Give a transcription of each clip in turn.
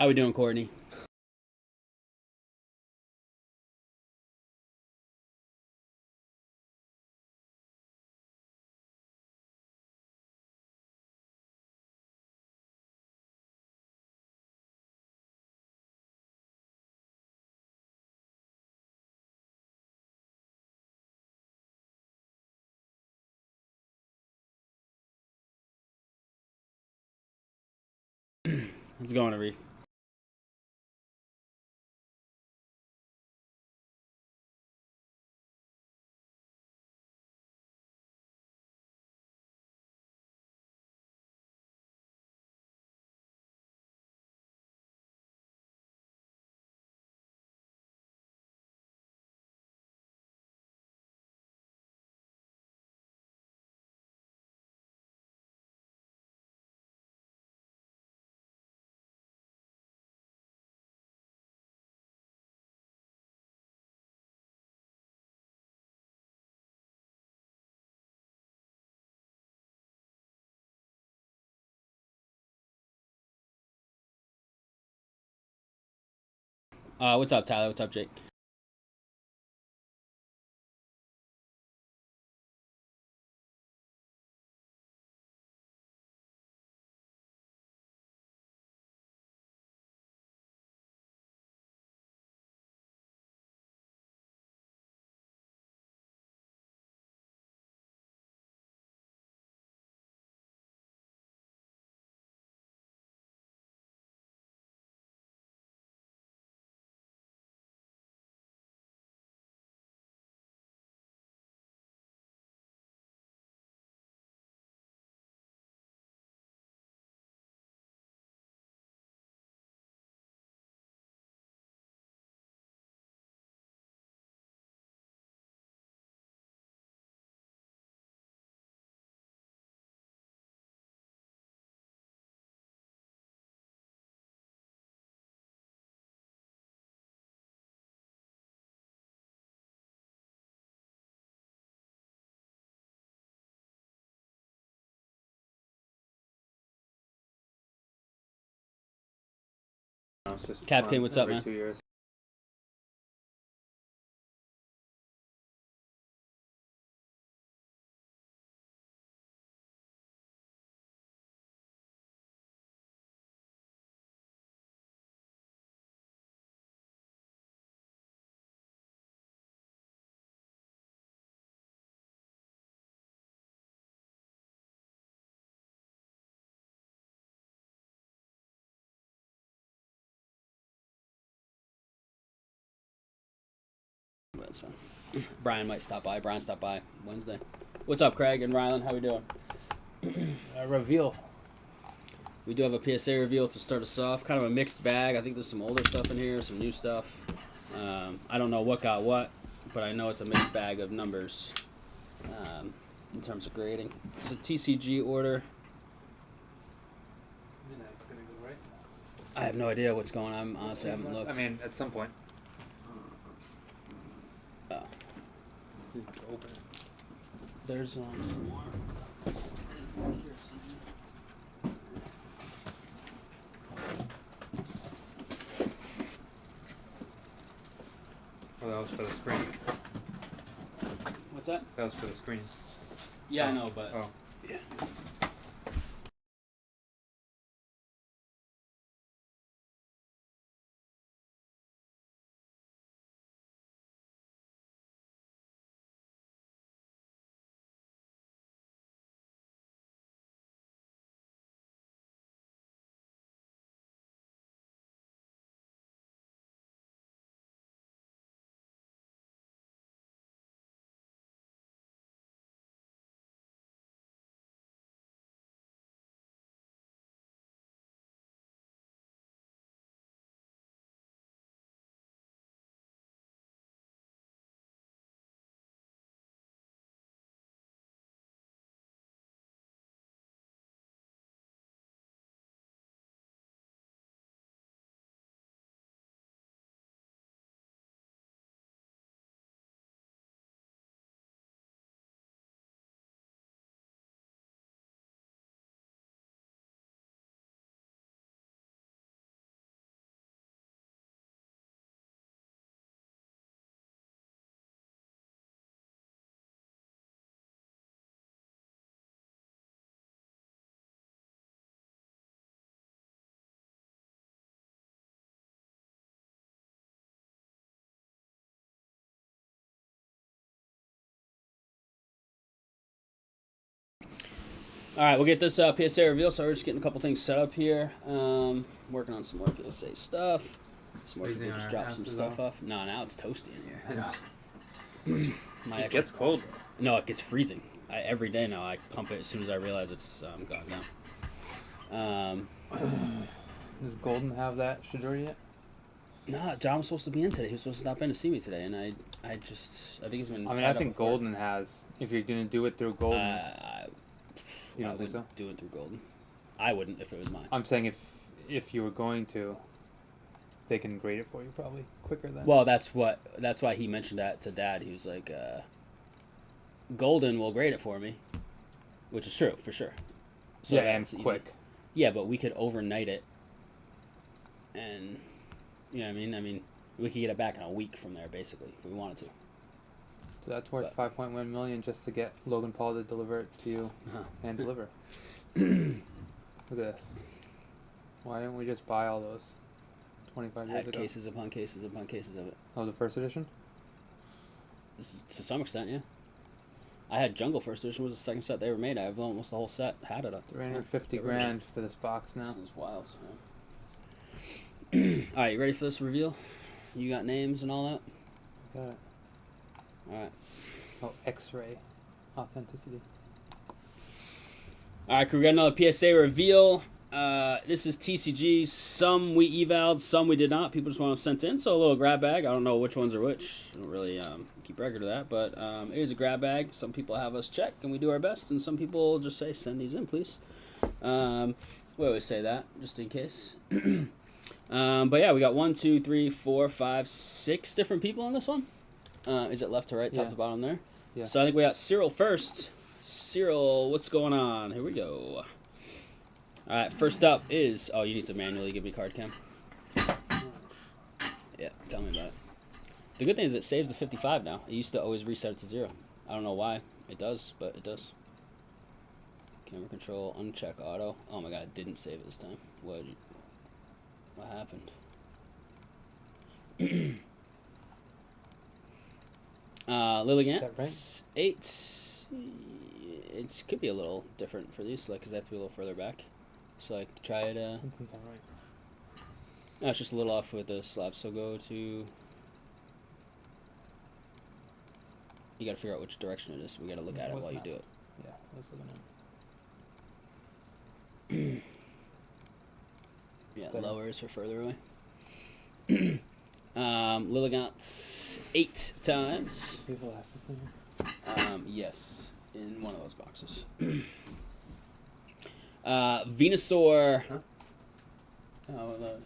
How we doing, Courtney? How's it going, Arif? What's up, Tyler? What's up, Jake? Capkin, what's up, man? 2 years. That's fine. Brian might stop by. Brian stopped by Wednesday. What's up, Craig and Rylan? How we doing? Reveal. We do have a PSA reveal to start us off. Kind of a mixed bag. I think there's some older stuff in here, some new stuff. I don't know what got what, but I know it's a mixed bag of numbers in terms of grading. It's a TCG order. It's gonna go right. I have no idea what's going on. Honestly, I haven't looked. I mean, at some point. Oh, Open it. there's some more. Oh, that was for the screen. What's that? That was for the screen. Yeah, I know, but Oh. yeah. All right, we'll get this PSA reveal. So we're just getting a couple things set up here. Working on some more PSA stuff. Some more Freezing people just our dropped some asses stuff off. off. No, now it's toasty in here. I know. My It extra- gets cold. No, it gets freezing. Every day now I pump it as soon as I realize it's gone down. Does Golden have that Shidori yet? No, John was supposed to be in today. He was supposed to stop in to see me today, and I think he's been. I mean, tied I up think with work. Golden has. If you're gonna do it through Golden, you I don't think so? wouldn't do it through Golden. I wouldn't if it was mine. I'm saying if you were going to, they can grade it for you probably quicker than. Well, that's why he mentioned that to Dad. He was like, Golden will grade it for me, which is true for sure. So yeah, and that's easy. quick. Yeah, but we could overnight it, and you know what I mean. I mean, we could get it back in a week from there, basically, if we wanted to. So that's worth 5.1 million just to get Logan Paul to deliver it to you and deliver. Look at this. Why didn't we just buy all those 25 years Had ago? cases upon cases upon cases of it. Oh, the first edition? This is, to some extent, yeah. I had Jungle first edition was the second set they ever made. I have almost the whole set. Had it up. 350 grand for this box now. This is wild. Man. All right, you ready for this reveal? You got names and all that. Got it. All right. Oh, X-ray authenticity. All right, crew, we got another PSA reveal. This is TCG. Some we evaled, some we did not. People just want them sent in, so a little grab bag. I don't know which ones are which. I don't really keep record of that, but it is a grab bag. Some people have us check, and we do our best, and some people just say, send these in, please. We always say that, just in case. But yeah, we got 1, 2, 3, 4, 5, 6 different people on this one. Is it left to right, top to bottom there? Yeah. So I think we got Cyril first. Cyril, what's going on? Here we go. All right, first up is... Oh, you need to manually give me card cam. Yeah, tell me about it. The good thing is it saves the 55 now. It used to always reset it to 0. I don't know why it does, but it does. Camera control, uncheck auto. Oh my god, it didn't save it this time. What happened? Lilligant, right? 8. It could be a little different for these, because they have to be a little further back. So I could try it. That doesn't sound right. No, it's just a little off with the slab. So go to. You got to figure out which direction it is. We got to look at it while you do it. Yeah, let's look at it. Yeah, Better. lower is for further away. Lilligant 8 times. People have to think. Yes, in one of those boxes. Venusaur. Huh?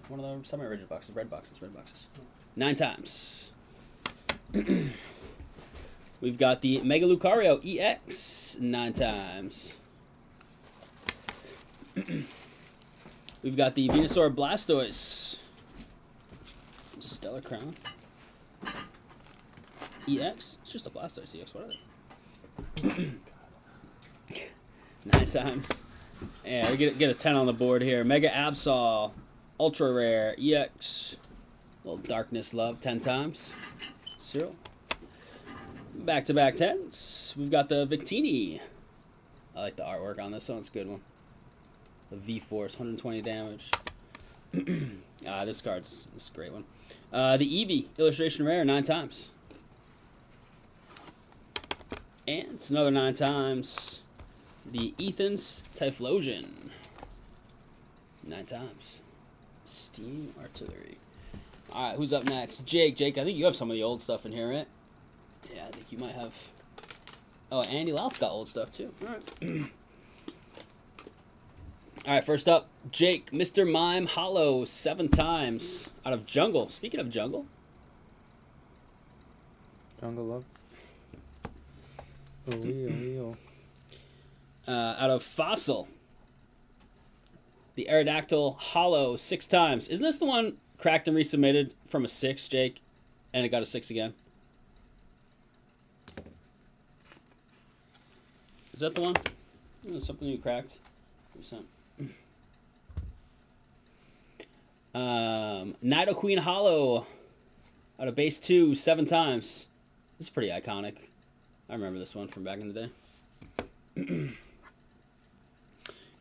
One of the semi-rigid boxes, red boxes. 9 times. We've got the Mega Lucario EX 9 times. We've got the Venusaur Blastoise Stellar Crown EX. It's just a Blastoise EX. What are they? 9 times. Yeah, we get a 10 on the board here. Mega Absol Ultra Rare EX. Little Darkness Love 10 times. Cyril. Back-to-back 10s. We've got the Victini. I like the artwork on this one. It's a good one. The V-Force, 120 damage. This is a great one. The Eevee Illustration Rare 9 times. And it's another 9 times. The Ethan's Typhlosion. 9 times. Steam Artillery. Alright, who's up next? Jake, I think you have some of the old stuff in here, right? Yeah, I think you might have... Oh, Andy Louth's got old stuff, too. Alright. Alright, first up, Jake, Mr. Mime Hollow, 7 times. Out of Jungle. Speaking of Jungle. Jungle Love. Oh. Out of Fossil. The Aerodactyl Hollow, 6 times. Isn't this the one cracked and resubmitted from a 6, Jake? And it got a 6 again? Is that the one? Something you cracked? Nidoqueen Hollow. Out of base 2, 7 times. This is pretty iconic. I remember this one from back in the day.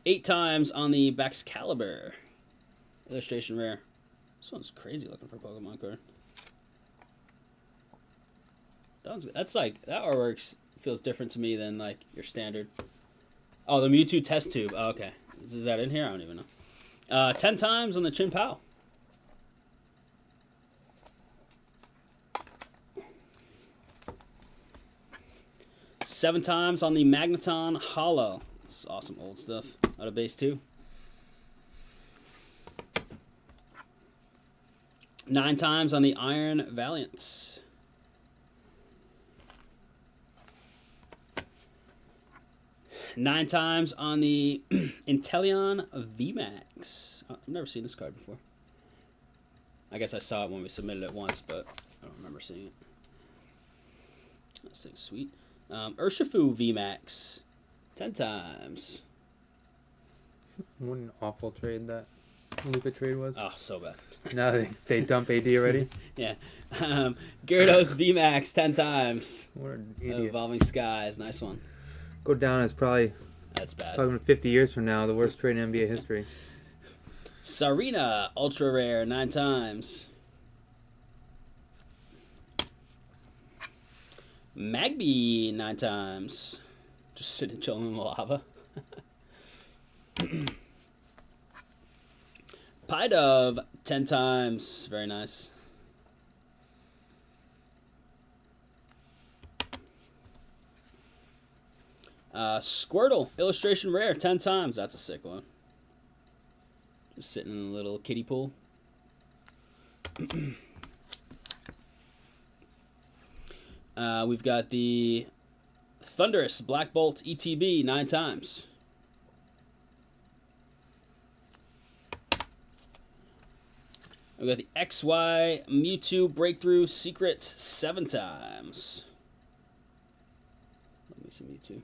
8 times on the Baxcalibur. Illustration rare. This one's crazy looking for a Pokemon card. That's like, that artwork feels different to me than like your standard. Oh, the Mewtwo test tube. Oh, okay. Is that in here? I don't even know. 10 times on the Chin Pao. Seven times on the Magneton Hollow. This is awesome old stuff. Out of base 2. 9 times on the Iron Valiant. Nine times on the Inteleon VMAX. Oh, I've never seen this card before. I guess I saw it when we submitted it once, but I don't remember seeing it. This thing's sweet. Urshifu VMAX. 10 times. What an awful trade that Luca trade was. Oh, so bad. Now they dump AD already? Yeah. Gyarados VMAX 10 times. What an idiot. Evolving Skies. Nice one. Go down as probably, That's bad. talking 50 years from now, the worst trade in NBA history. Sarina Ultra Rare 9 times. Magby 9 times. Just sitting chilling in the lava. Pidove 10 times. Very nice. Squirtle illustration rare 10 times. That's a sick one. Just sitting in a little kiddie pool. We've got the Thunderous Black Bolt ETB 9 times. We've got the XY Mewtwo Breakthrough Secret 7 times. Let me see Mewtwo.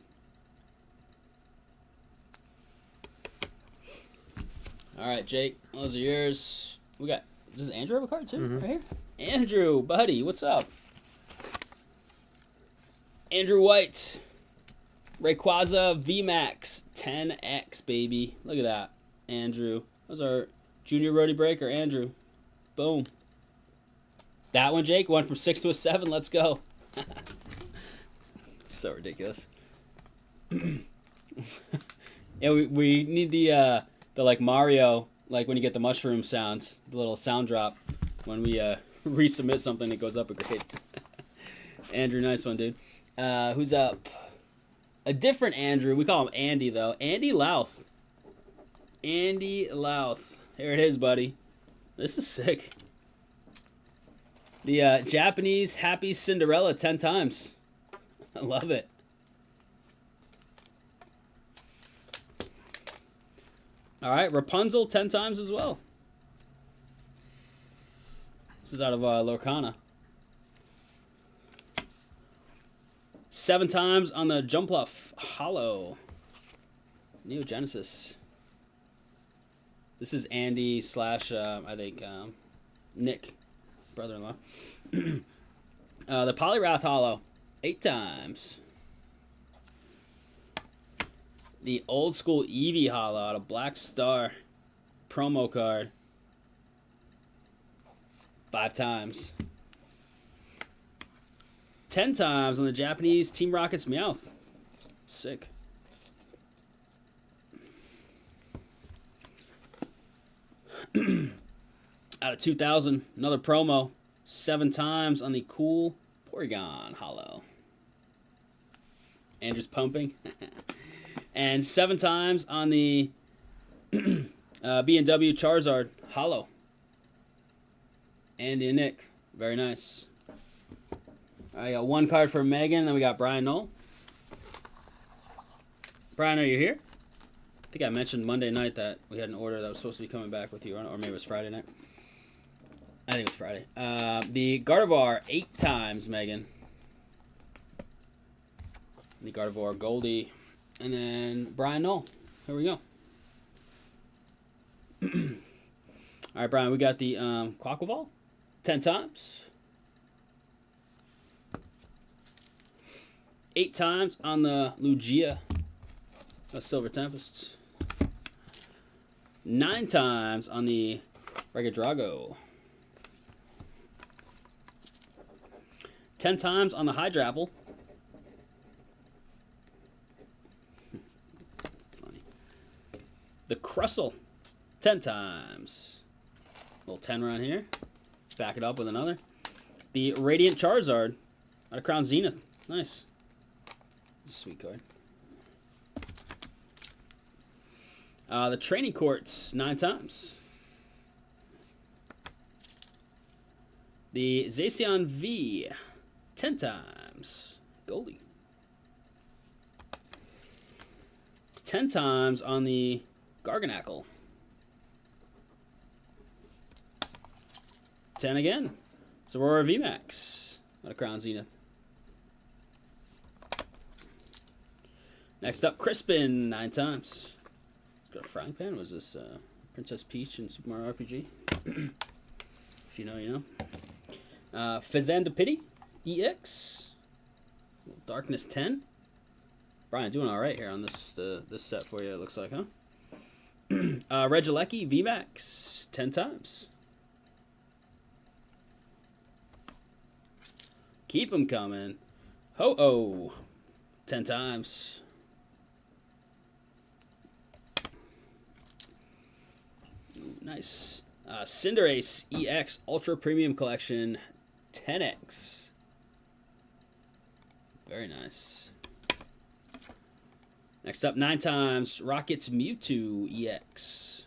All right, Jake, those are yours. We got, does Andrew have a card too? Right here? Andrew, buddy, what's up? Andrew White, Rayquaza VMAX 10X, baby. Look at that, Andrew. Those are Junior Rhody Breaker, Andrew. Boom. That one, Jake, went from 6 to a 7. Let's go. So ridiculous. Yeah, we need the like Mario, like when you get the mushroom sounds, the little sound drop when we resubmit something, it goes up a grade. Andrew, nice one, dude. Who's up? A different Andrew. We call him Andy, though. Andy Louth. Andy Louth. Here it is, buddy. This is sick. The Japanese Happy Cinderella 10 times. I love it. All right, Rapunzel 10 times as well. This is out of Lorcana. 7 times on the Jumpluff Hollow. Neo Genesis. This is Andy slash, I think, Nick, brother-in-law. The Poliwrath Hollow, 8 times. The old school Eevee Hollow out of Black Star promo card, 5 times. 10 times on the Japanese Team Rocket's Meowth. Sick. Out of 2,000, another promo. 7 times on the cool Porygon Hollow. Andrew's pumping. And 7 times on the B&W Charizard Hollow. Andy and Nick. Very nice. I got 1 card for Megan, then we got Brian Knoll. Brian, are you here? I think I mentioned Monday night that we had an order that was supposed to be coming back with you, or maybe it was Friday night. I think it was Friday. The Gardevoir 8 times, Megan. The Gardevoir Goldie. And then Brian Knoll. Here we go. All right, Brian, we got the Quaquaval 10 times. 8 times on the Lugia Silver Tempest. 9 times on the Regadrago. 10 times on the Hydrapple. Funny. The Crustle. 10 times. Little 10 right here. Back it up with another. The Radiant Charizard out of Crown Zenith. Nice. Sweet card. The Training Courts, 9 times. The Zacian V, 10 times. Goldie. 10 times on the Garganackle. 10 again. It's Aurora VMAX out of Crown Zenith. Next up, Crispin, 9 times. Got a frying pan. Was this Princess Peach in Super Mario RPG? If you know, you know. Fazandapiti EX. Darkness 10. Brian doing all right here on this this set for you, it looks like, huh? Regieleki VMAX, 10 times. Keep them coming. Ho-Oh, 10 times. Ooh, nice. Cinderace EX Ultra Premium Collection, 10X. Very nice. Next up, 9 times, Rockets Mewtwo EX.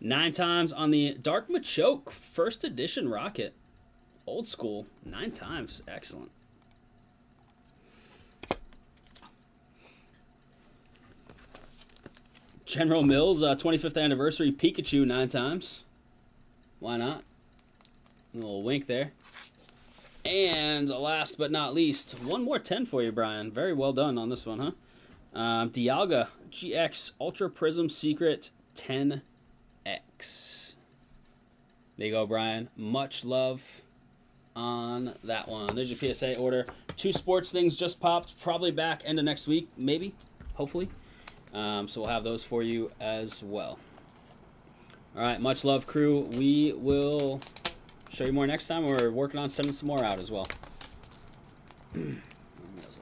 Nine times on the Dark Machoke First Edition Rocket. Old school. 9 times. Excellent. General Mills 25th Anniversary Pikachu 9 times. Why not? A little wink there. And last but not least, one more 10 for you, Brian. Very well done on this one, huh? Dialga GX Ultra Prizm Secret 10X. There you go, Brian. Much love on that one. There's your PSA order. 2 sports things just popped. Probably back end of next week, maybe. Hopefully. So we'll have those for you as well. All right, much love, crew. We will show you more next time. We're working on sending some more out as well. Those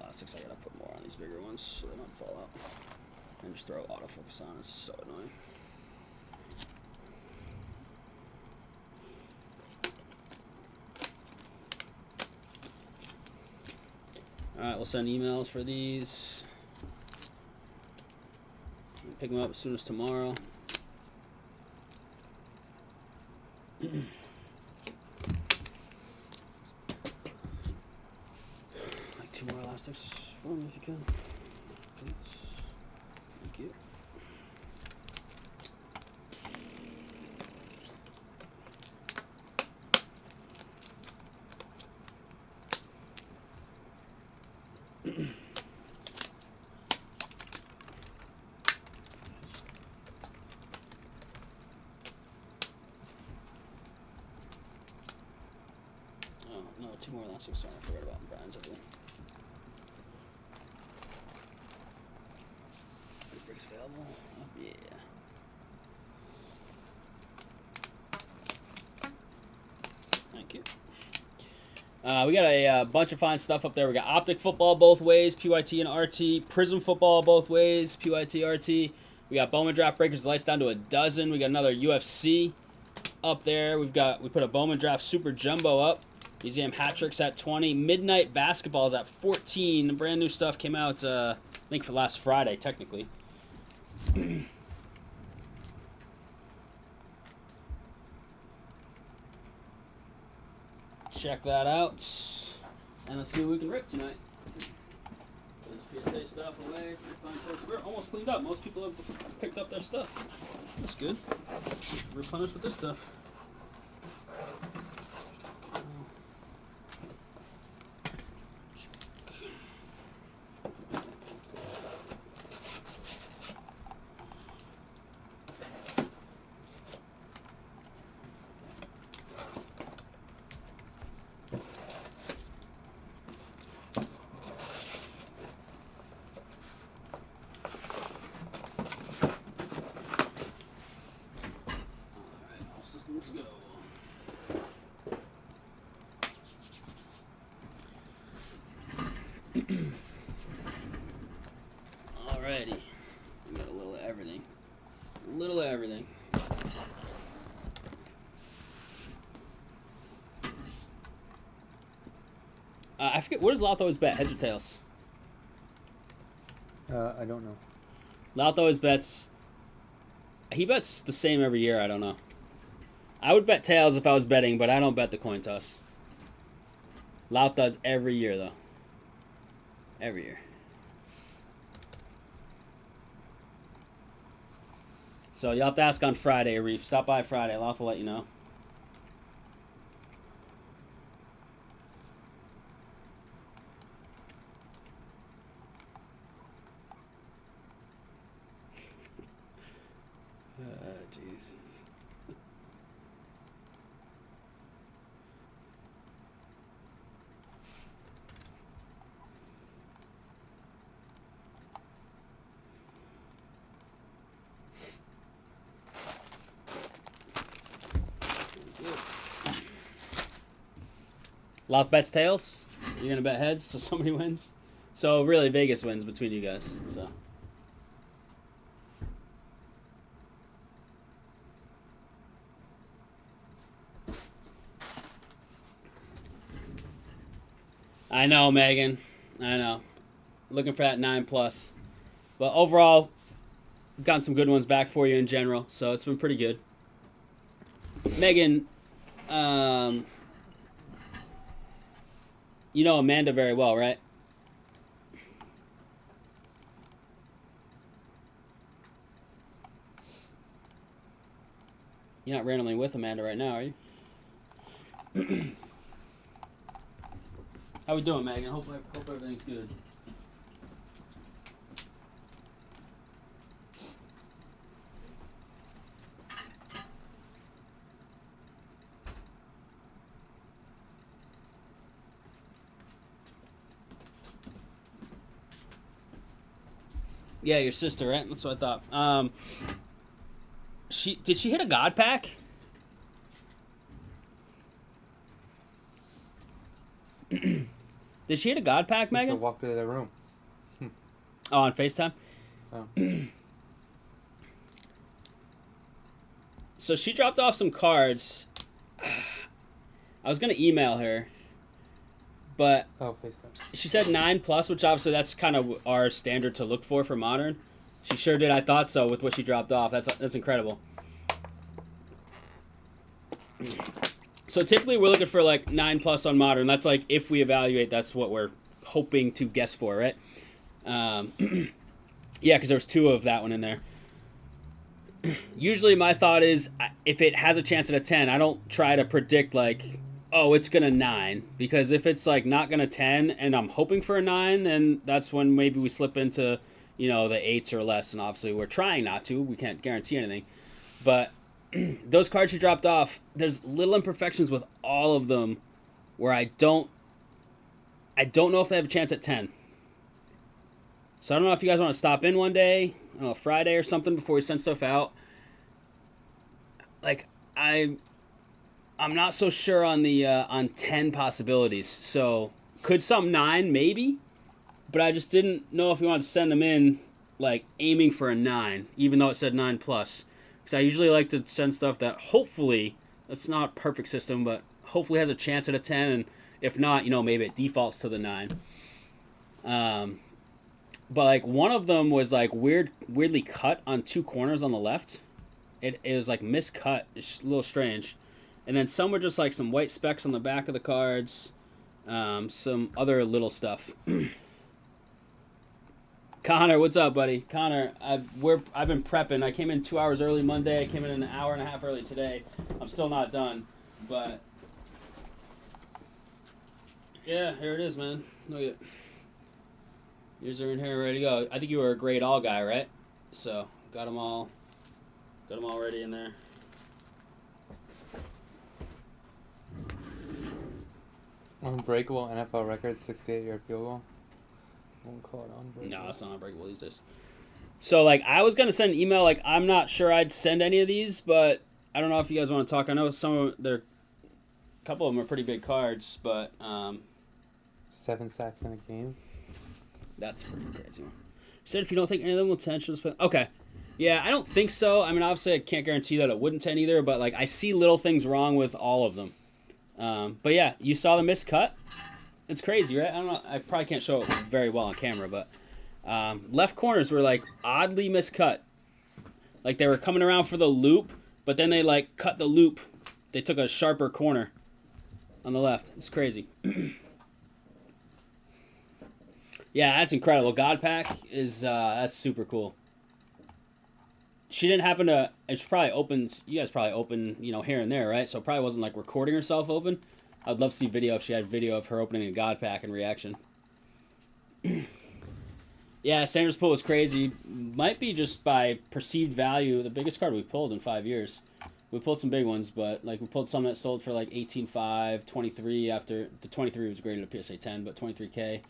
elastics, I gotta put more on these bigger ones so they don't fall out. And just throw autofocus on. It's so annoying. All right, we'll send emails for these. Pick them up as soon as tomorrow. Like 2 more elastics for me if you can. Thanks. Thank you. No, 2 more elastics. Sorry, I forgot about Brian's over there. Breaks available. Oh, yeah. Thank you. We got a bunch of fine stuff up there. We got Optic Football both ways, PYT and RT. Prizm Football both ways, PYT, RT. We got Bowman Draft Breakers Lights down to a dozen. We got another UFC up there. We put a Bowman Draft Super Jumbo up. Museum Hat Tricks at 20. Midnight Basketballs at 14. The brand new stuff came out, I think, for last Friday, technically. Check that out. And let's see what we can rip tonight. Put this PSA stuff away. We're almost cleaned up. Most people have picked up their stuff. That's good. Let's replenish with this stuff. Alrighty. We got a little of everything. A little of everything. I forget, what does Louth always bet? Heads or tails? I don't know. Louth always bets... He bets the same every year, I don't know. I would bet tails if I was betting, but I don't bet the coin toss. Louth does every year, though. Every year. So you'll have to ask on Friday, Reef. Stop by Friday. Louth will let you know. Jeez. Louth bets tails. You're gonna bet heads, so somebody wins. So really, Vegas wins between you guys. So. I know, Megan. I know. Looking for that 9+. But overall, gotten some good ones back for you in general, so it's been pretty good. Megan, you know Amanda very well, right? You're not randomly with Amanda right now, are you? How we doing, Megan? Hope everything's good. Yeah, your sister, right? That's what I thought. Did she hit a God pack? Did she hit a God pack, Megan? She walked into the room. Oh, on FaceTime? Oh. So she dropped off some cards. I was going to email her, but Oh, FaceTime. she said 9+, which obviously that's kind of our standard to look for Modern. She sure did. I thought so with what she dropped off. That's incredible. So typically we're looking for like 9+ on Modern. That's like if we evaluate, that's what we're hoping to guess for, right? Yeah, because there's 2 of that one in there. Usually my thought is if it has a chance at a 10, I don't try to predict like, oh, it's going to 9. Because if it's like not going to 10 and I'm hoping for a 9, then that's when maybe we slip into, you know, the 8s or less. And obviously we're trying not to. We can't guarantee anything. But those cards she dropped off, there's little imperfections with all of them where I don't know if they have a chance at 10. So I don't know if you guys want to stop in one day, I don't know, Friday or something before we send stuff out. Like I'm not so sure on the on 10 possibilities. So could some 9 maybe, but I just didn't know if we wanted to send them in like aiming for a 9, even though it said 9+. Because I usually like to send stuff that hopefully, it's not a perfect system, but hopefully has a chance at a 10, and if not, you know, maybe it defaults to the 9. But like one of them was like weirdly cut on 2 corners on the left. It was like miscut. It's a little strange. And then some were just like some white specks on the back of the cards. Some other little stuff. Connor, what's up, buddy? Connor, I've been prepping. I came in 2 hours early Monday. I came in an hour and a half early today. I'm still not done, but yeah, here it is, man. Look at yours are in here ready to go. I think you were a grade all guy, right? So got them all ready in there. Unbreakable NFL record, 68-yard field goal. Won't call it unbreakable. No, it's not unbreakable these days. So, like, I was going to send an email. Like, I'm not sure I'd send any of these, but I don't know if you guys want to talk. I know a couple of them are pretty big cards, but 7 sacks in a game. That's pretty crazy. said if you don't think any of them will 10, should spend. Okay. Yeah, I don't think so. I mean, obviously, I can't guarantee that it wouldn't 10 either, but like I see little things wrong with all of them. But yeah, you saw the missed cut. It's crazy, right? I don't know. I probably can't show it very well on camera, but left corners were like oddly miscut. Like they were coming around for the loop, but then they like cut the loop. They took a sharper corner on the left. It's crazy. Yeah, that's incredible. God Pack is that's super cool. She didn't happen to. It's probably opened. You guys probably open, here and there, right? So it probably wasn't like recording herself open. I'd love to see video if she had video of her opening a God Pack and reaction. Yeah, Sanders pull was crazy. Might be just by perceived value, the biggest card we've pulled in 5 years. We pulled some big ones, but like we pulled some that sold for like 18.5, 23 after the 23 was graded a PSA 10, but 23K.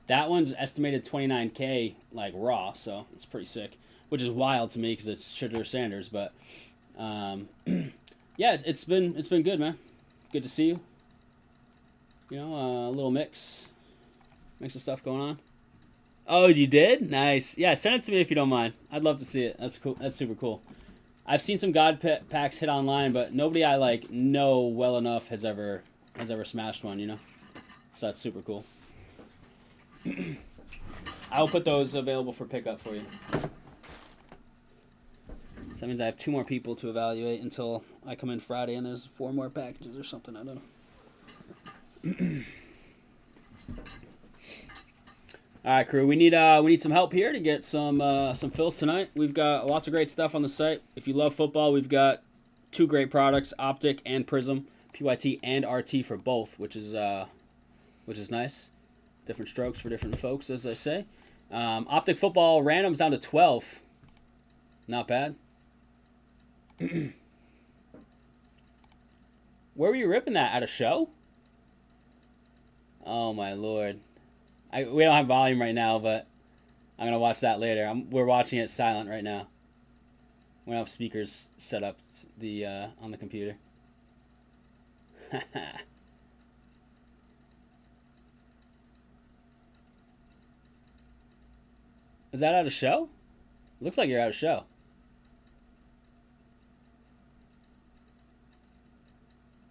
That one's estimated 29K like raw, so it's pretty sick, which is wild to me because it's Shedeur Sanders. But yeah, it's been good, man. Good to see you. A little mix of stuff going on. Oh, you did? Nice. Yeah, send it to me if you don't mind. I'd love to see it. That's cool. That's super cool. I've seen some God packs hit online, but nobody I like know well enough has ever smashed one. So that's super cool. I'll put those available for pickup for you. So that means I have 2 more people to evaluate until I come in Friday, and there's 4 more packages or something. I don't know. All right, crew. We need some help here to get some fills tonight. We've got lots of great stuff on the site. If you love football, we've got 2 great products: Optic and Prizm, PYT and RT for both, which is nice. Different strokes for different folks, as I say. Optic football randoms down to 12. Not bad. Where were you ripping that? At a show? Oh my lord. We don't have volume right now, but I'm going to watch that later. We're watching it silent right now. We don't have speakers set up on the computer. Is that at a show? Looks like you're at a show.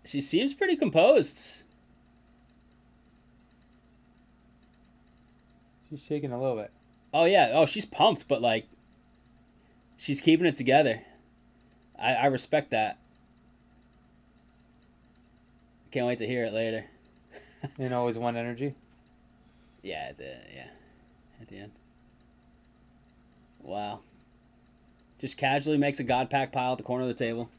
She seems pretty composed. She's shaking a little bit. Oh, yeah. Oh, she's pumped, but, like, she's keeping it together. I respect that. Can't wait to hear it later. And always one energy? Yeah, at the end. Wow. Just casually makes a God Pack pile at the corner of the table.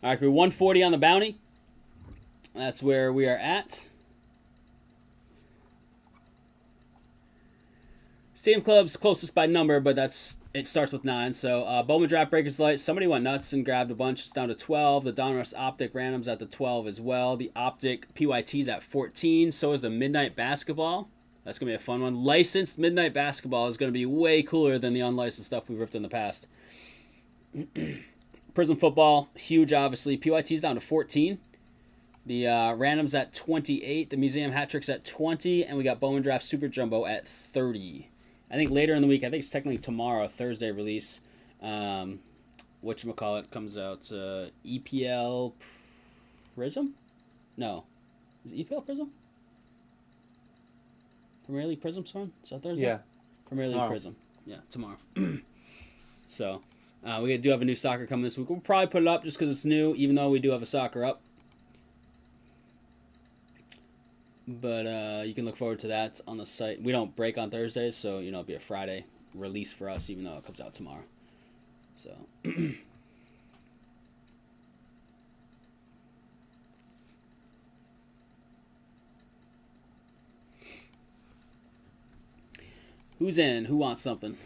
All right, crew, 140 on the bounty. That's where we are at. Stadium Club's closest by number, but it starts with 9. So Bowman Draft Breakers Light. Somebody went nuts and grabbed a bunch. It's down to 12. The Donruss Optic Random's at the 12 as well. The Optic PYT's at 14. So is the Midnight Basketball. That's going to be a fun one. Licensed Midnight Basketball is going to be way cooler than the unlicensed stuff we ripped in the past. Prizm Football, huge obviously. PYT's down to 14. The random's at 28. The Museum Hat Trick's at 20. And we got Bowman Draft Super Jumbo at 30. I think later in the week, I think it's technically tomorrow, Thursday release, whatchamacallit comes out. EPL Prizm? No. Is it EPL Prizm? Premier League Prizm, son? Is that Thursday? Yeah. Premier League Prizm. Yeah, tomorrow. So, we do have a new soccer coming this week. We'll probably put it up just because it's new, even though we do have a soccer up. But you can look forward to that on the site. We don't break on Thursdays, so it'll be a Friday release for us, even though it comes out tomorrow. So who's in? Who wants something?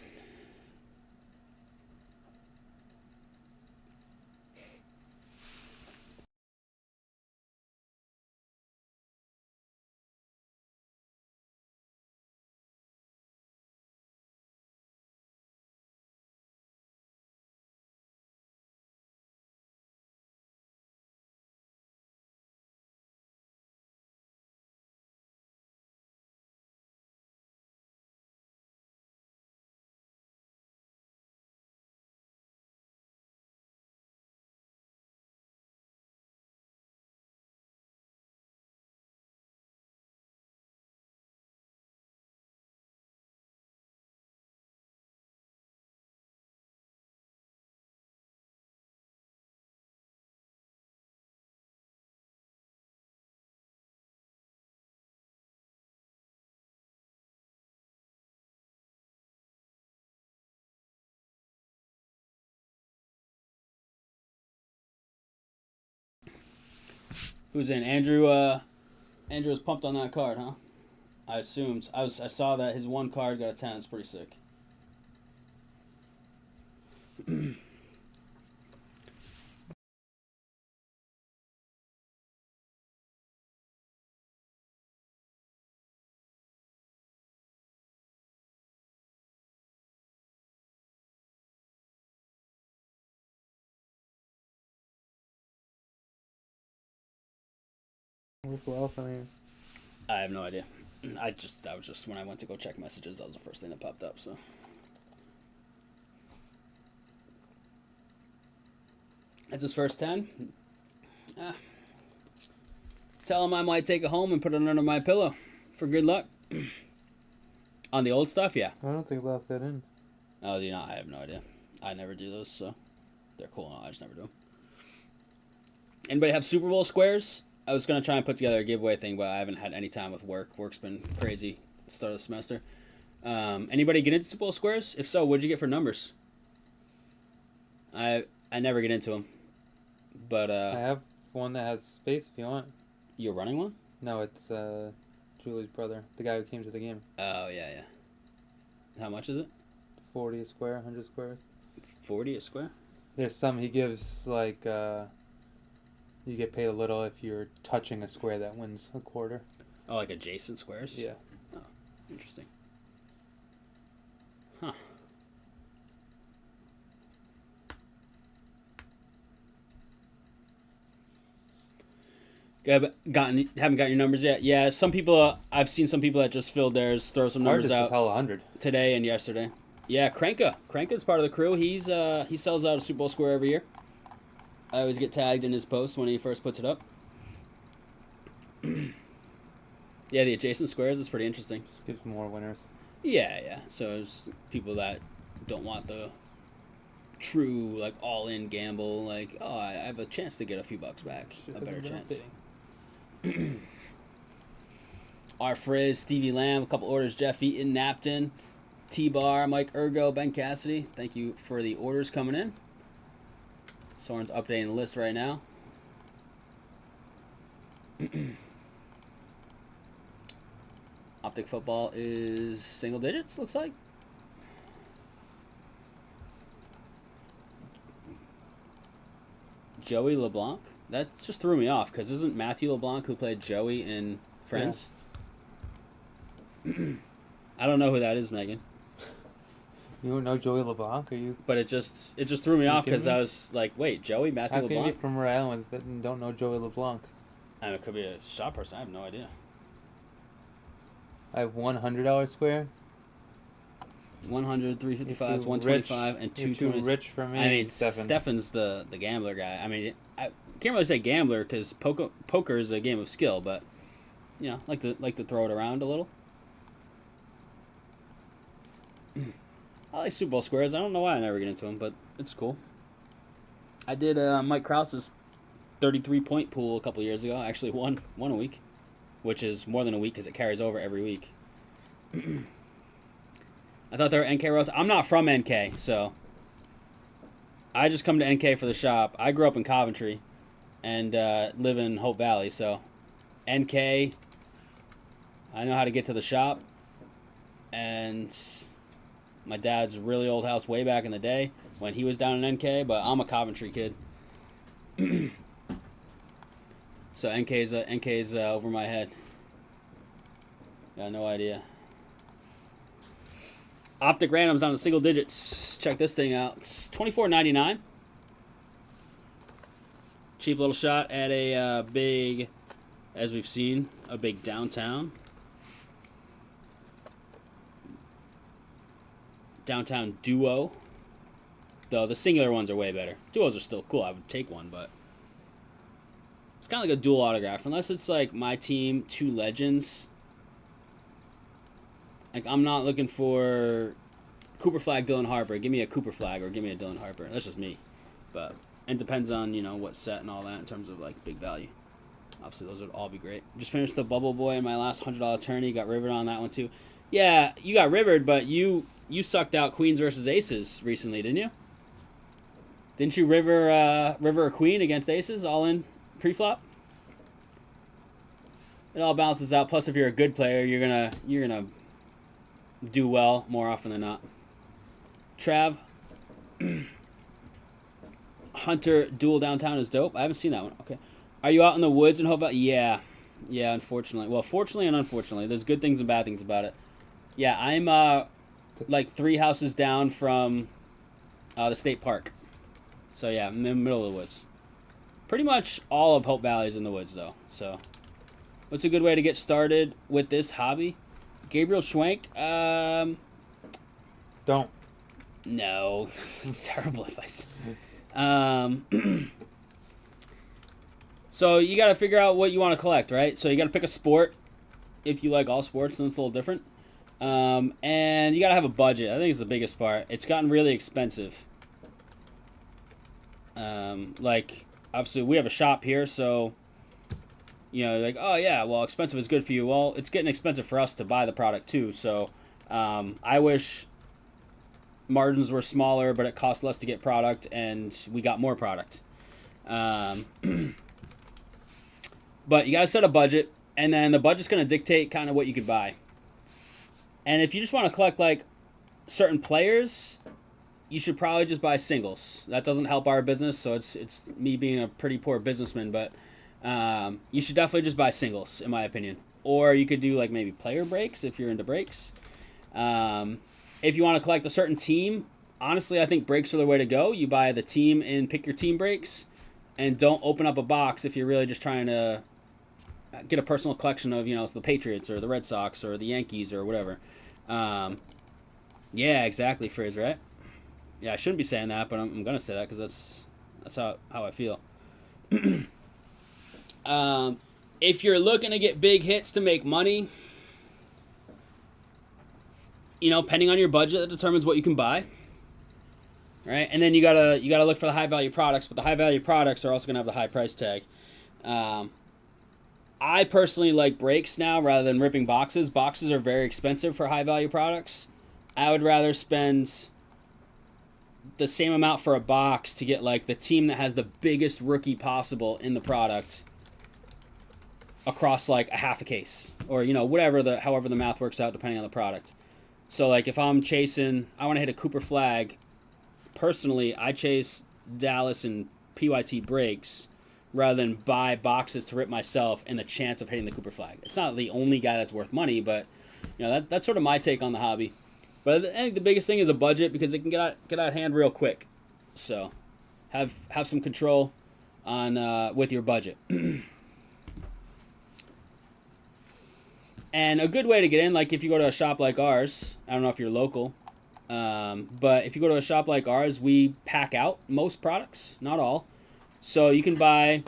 Who's in? Andrew. Andrew was pumped on that card, huh? I assumed. I saw that his one card got a 10. It's pretty sick. What's else? I mean, I have no idea. That was just when I went to go check messages. That was the first thing that popped up. So. That's his first 10. Tell him I might take it home and put it under my pillow for good luck. On the old stuff, yeah. I don't think they'll fit in. Oh, do you not? I have no idea. I never do those, so they're cool. I just never do them. Anybody have Super Bowl squares? I was going to try and put together a giveaway thing, but I haven't had any time with work. Work's been crazy at the start of the semester. Anybody get into Super Bowl squares? If so, what'd you get for numbers? I never get into them. But I have one that has space if you want. You're running one? No, it's Julie's brother, the guy who came to the game. Oh, yeah. How much is it? 40 a square, 100 squares. 40 a square? There's some he gives, like, you get paid a little if you're touching a square that wins a quarter. Oh, like adjacent squares? Yeah. Oh, interesting. Huh. Haven't got your numbers yet? Yeah, some people. I've seen some people that just filled theirs, throw some numbers out. Hell 100 today and yesterday. Yeah, Kranka's part of the crew. He sells out a Super Bowl square every year. I always get tagged in his post when he first puts it up. Yeah, the adjacent squares is pretty interesting. Just gives more winners. Yeah. So it's people that don't want the true like all-in gamble, like, oh, I have a chance to get a few bucks back, a better chance. R. Frizz, Stevie Lamb, a couple orders. Jeff Eaton, Napton, T-Bar, Mike Ergo, Ben Cassidy. Thank you for the orders coming in. Soren's updating the list right now. Optic football is single digits, looks like. Joey LeBlanc? That just threw me off, because isn't Matthew LeBlanc who played Joey in Friends? Yeah. I don't know who that is, Megan. You don't know Joey LeBlanc, are you? But it just threw me off because I was like, wait, Joey, Matthew LeBlanc? How can you be from Rhode Island that don't know Joey LeBlanc? I mean, it could be a shop person. I have no idea. I have $100 square. 100, 355, 125, and 220. You're too rich for me. I mean, Stefan. Stefan's the gambler guy. I mean, I can't really say gambler because poker is a game of skill, but you know, like to throw it around a little. I like Super Bowl squares. I don't know why I never get into them, but it's cool. I did Mike Krause's 33-point pool a couple years ago. I actually won a week, which is more than a week because it carries over every week. I thought they were NK roads. I'm not from NK, so I just come to NK for the shop. I grew up in Coventry and live in Hope Valley, so NK, I know how to get to the shop. And my dad's really old house way back in the day when he was down in NK, but I'm a Coventry kid. So NK's over my head. Got no idea. Optic randoms on the single digits. Check this thing out. It's $24.99. Cheap little shot at a big, as we've seen, a big downtown. Downtown duo. Though the singular ones are way better. Duos are still cool. I would take one, but it's kind of like a dual autograph. Unless it's like my team, two legends. Like, I'm not looking for Cooper Flag, Dylan Harper. Give me a Cooper Flag or give me a Dylan Harper. That's just me. But it depends on, you know, what set and all that in terms of, like, big value. Obviously, those would all be great. Just finished the Bubble Boy in my last $100 tourney. Got rivered on that one, too. Yeah, you got rivered, but you sucked out Queens versus Aces recently, didn't you? Didn't you river a Queen against Aces all in pre-flop? it all balances out. Plus, if you're a good player, you're gonna do well more often than not. Trav, Hunter Duel Downtown is dope. I haven't seen that one. Okay. Are you out in the woods in Hova? Yeah. Yeah, unfortunately. Well, fortunately and unfortunately. There's good things and bad things about it. Yeah, I'm like 3 houses down from the state park. So, yeah, I'm in the middle of the woods. Pretty much all of Hope Valley is in the woods, though. So, what's a good way to get started with this hobby? Gabriel Schwenk? Don't. No. That's terrible advice. So you got to figure out what you want to collect, right? So you got to pick a sport if you like all sports, and it's a little different. And you got to have a budget. I think it's the biggest part. It's gotten really expensive. Like, obviously, we have a shop here, so, you know, like, oh, yeah, well, expensive is good for you. Well, it's getting expensive for us to buy the product, too. So I wish margins were smaller, but it cost less to get product, and we got more product. But you got to set a budget, and then the budget's going to dictate kind of what you could buy. And if you just want to collect, like, certain players, you should probably just buy singles. That doesn't help our business, so it's me being a pretty poor businessman, but you should definitely just buy singles, in my opinion. Or you could do, like, maybe player breaks if you're into breaks. If you want to collect a certain team, honestly, I think breaks are the way to go. You buy the team and pick your team breaks, and don't open up a box if you're really just trying to get a personal collection of, you know, the Patriots or the Red Sox or the Yankees or whatever. Yeah, exactly, Frizz, right? Yeah, I shouldn't be saying that, but I'm going to say that because that's how I feel. If you're looking to get big hits to make money, you know, depending on your budget, that determines what you can buy. Right? And then you gotta look for the high value products, but the high value products are also gonna have the high price tag. I personally like breaks now rather than ripping boxes. Boxes are very expensive for high value products. I would rather spend the same amount for a box to get like the team that has the biggest rookie possible in the product across like a half a case, or, you know, however the math works out depending on the product. So like if I'm chasing, I want to hit a Cooper flag. Personally, I chase Dallas and PYT breaks rather than buy boxes to rip myself and the chance of hitting the Cooper flag. It's not the only guy that's worth money, but, you know, that's sort of my take on the hobby. But I think the biggest thing is a budget, because it can get out of hand real quick. So have some control on with your budget. And a good way to get in, like if you go to a shop like ours, I don't know if you're local, but if you go to a shop like ours, we pack out most products, not all. So you can buy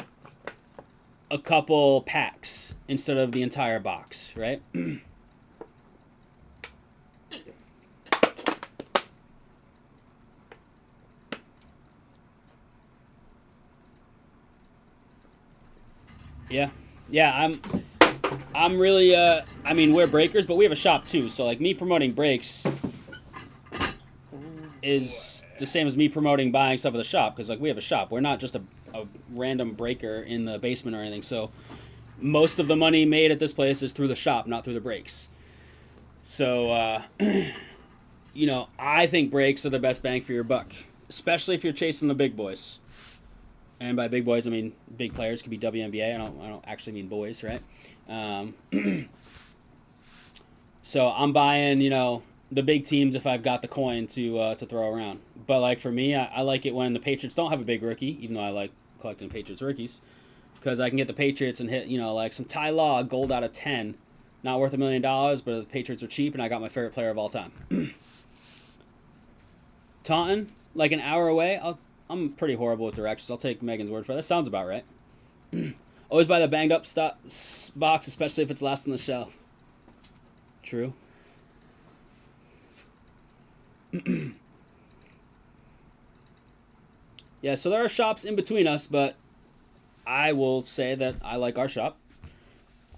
a couple packs instead of the entire box, right? Yeah, I'm really, I mean, we're breakers, but we have a shop too. So, like, me promoting breaks is the same as me promoting buying stuff at the shop, because, like, we have a shop. We're not just a random breaker in the basement or anything. So, most of the money made at this place is through the shop, not through the breaks. So, you know, I think breaks are the best bang for your buck, especially if you're chasing the big boys. And by big boys, I mean big players. Could be WNBA. I don't actually mean boys, right? So I'm buying, you know, the big teams if I've got the coin to throw around. But like for me, I like it when the Patriots don't have a big rookie, even though I like collecting Patriots rookies, because I can get the Patriots and hit, you know, like some Ty Law gold out of 10, not worth $1 million, but the Patriots are cheap, and I got my favorite player of all time. Taunton, like an hour away. I'm pretty horrible with directions. I'll take Megan's word for it. That sounds about right. Always buy the banged up box, especially if it's last on the shelf. True. Yeah, so there are shops in between us, but I will say that I like our shop.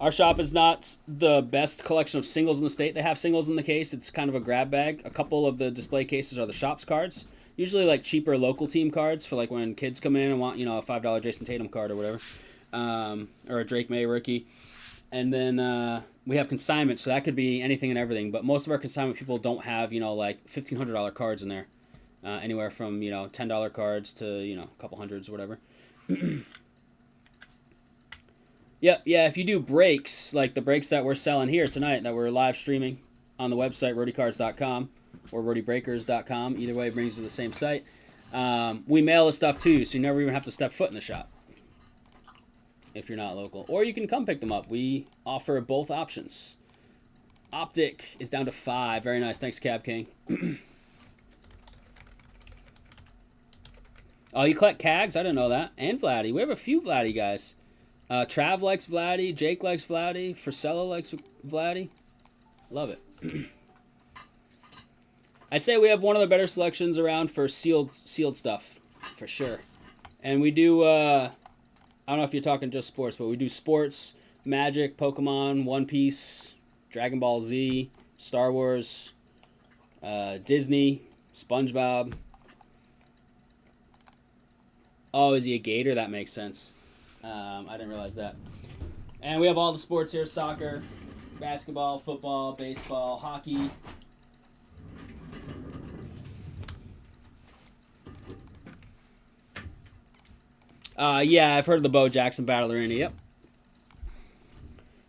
Our shop is not the best collection of singles in the state. They have singles in the case. It's kind of a grab bag. A couple of the display cases are the shop's cards. Usually like cheaper local team cards for like when kids come in and want, you know, a $5 Jason Tatum card or whatever, or a Drake May rookie. And then we have consignment, so that could be anything and everything. But most of our consignment people don't have, like $1,500 cards in there. Anywhere from, $10 cards to, a couple hundreds or whatever. Yep, yeah, if you do breaks, like the breaks that we're selling here tonight, that we're live streaming on the website, rhodycards.com or rhodybreakers.com. Either way, it brings you to the same site. We mail the stuff to you, so you never even have to step foot in the shop if you're not local. Or you can come pick them up. We offer both options. Optic is down to 5. Very nice. Thanks, Cab King. Oh, you collect Cags? I didn't know that. And Vladdy. We have a few Vladdy guys. Trav likes Vladdy. Jake likes Vladdy. Frisella likes Vladdy. Love it. I'd say we have one of the better selections around for sealed stuff, for sure. And we do, I don't know if you're talking just sports, but we do sports, Magic, Pokemon, One Piece, Dragon Ball Z, Star Wars, Disney, SpongeBob. Oh, is he a Gator? That makes sense. I didn't realize that. And we have all the sports here: soccer, basketball, football, baseball, hockey. Yeah, I've heard of the Bo Jackson Battle Arena. Yep.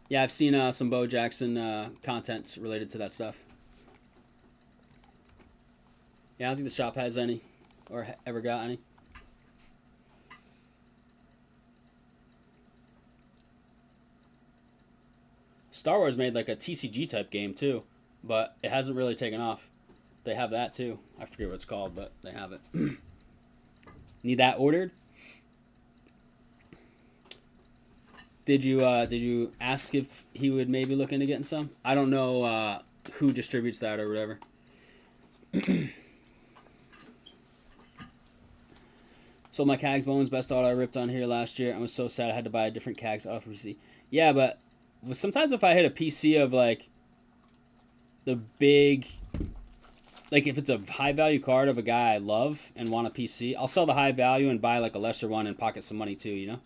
Yeah, I've seen some Bo Jackson content related to that stuff. Yeah, I don't think the shop has any or ever got any. Star Wars made like a TCG type game too, but it hasn't really taken off. They have that too. I forget what it's called, but they have it. Need that ordered? Did you ask if he would maybe look into getting some? I don't know who distributes that or whatever. Sold my Cags Bowman's best auto I ripped on here last year. I was so sad I had to buy a different Cags auto for PC. Yeah, but sometimes if I hit a PC of like the big, like if it's a high value card of a guy I love and want a PC, I'll sell the high value and buy like a lesser one and pocket some money too, you know?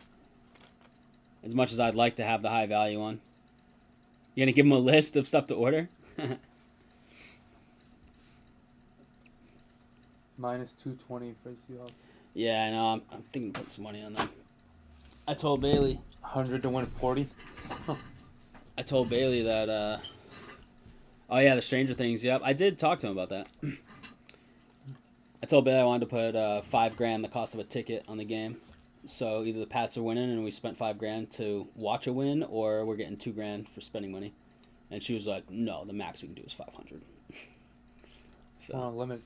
As much as I'd like to have the high value one. You gonna give him a list of stuff to order? Minus 220 for Seahawks. Yeah, I know. I'm thinking of putting some money on them. I told Bailey. 100 to 140. I told Bailey that, oh yeah, the Stranger Things, yep. I did talk to him about that. I told Bailey I wanted to put $5,000, the cost of a ticket, on the game. So either the Pats are winning and we spent $5,000 to watch a win, or we're getting $2,000 for spending money. And she was like, "No, the max we can do is 500." So limit.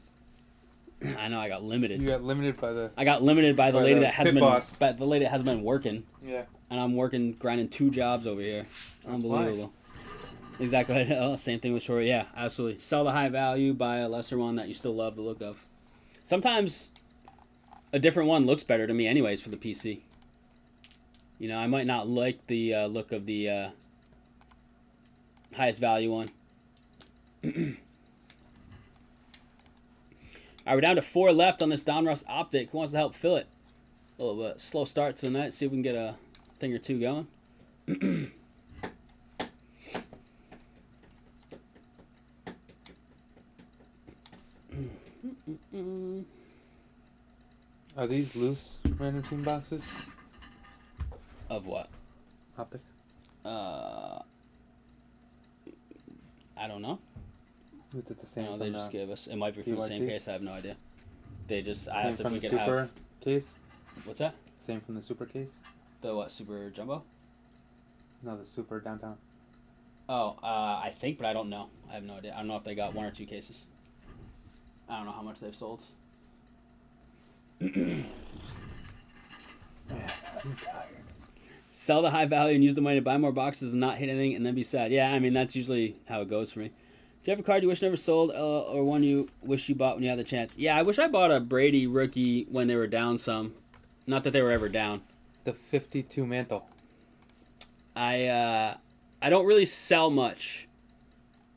I know I got limited. You got limited by the. I got limited by the lady that hasn't been. boss. By the lady that hasn't been working. Yeah. And I'm working, grinding 2 jobs over here. Unbelievable. Exactly. Same thing with Short. Yeah, absolutely. Sell the high value, buy a lesser one that you still love the look of. Sometimes a different one looks better to me anyways for the PC. You know, I might not like the look of the highest value one. Alright, we're down to 4 left on this Donruss Optic. Who wants to help fill it? A little bit slow start to the night. See if we can get a thing or two going. Are these loose random team boxes? Of what? Optic. I don't know. Is it the same? No, they just gave us. It might be from the same case. I have no idea. They just asked if we could have. Super case. What's that? Same from the super case. The what? Super Jumbo? No, the super downtown. Oh, I think, but I don't know. I have no idea. I don't know if they got 1 or 2 cases. I don't know how much they've sold. I'm tired. Sell the high value and use the money to buy more boxes and not hit anything and then be sad. Yeah, I mean, that's usually how it goes for me. Do you have a card you wish never sold or one you wish you bought when you had the chance? Yeah, I wish I bought a Brady rookie when they were down some. Not that they were ever down. The 52 mantle. I don't really sell much.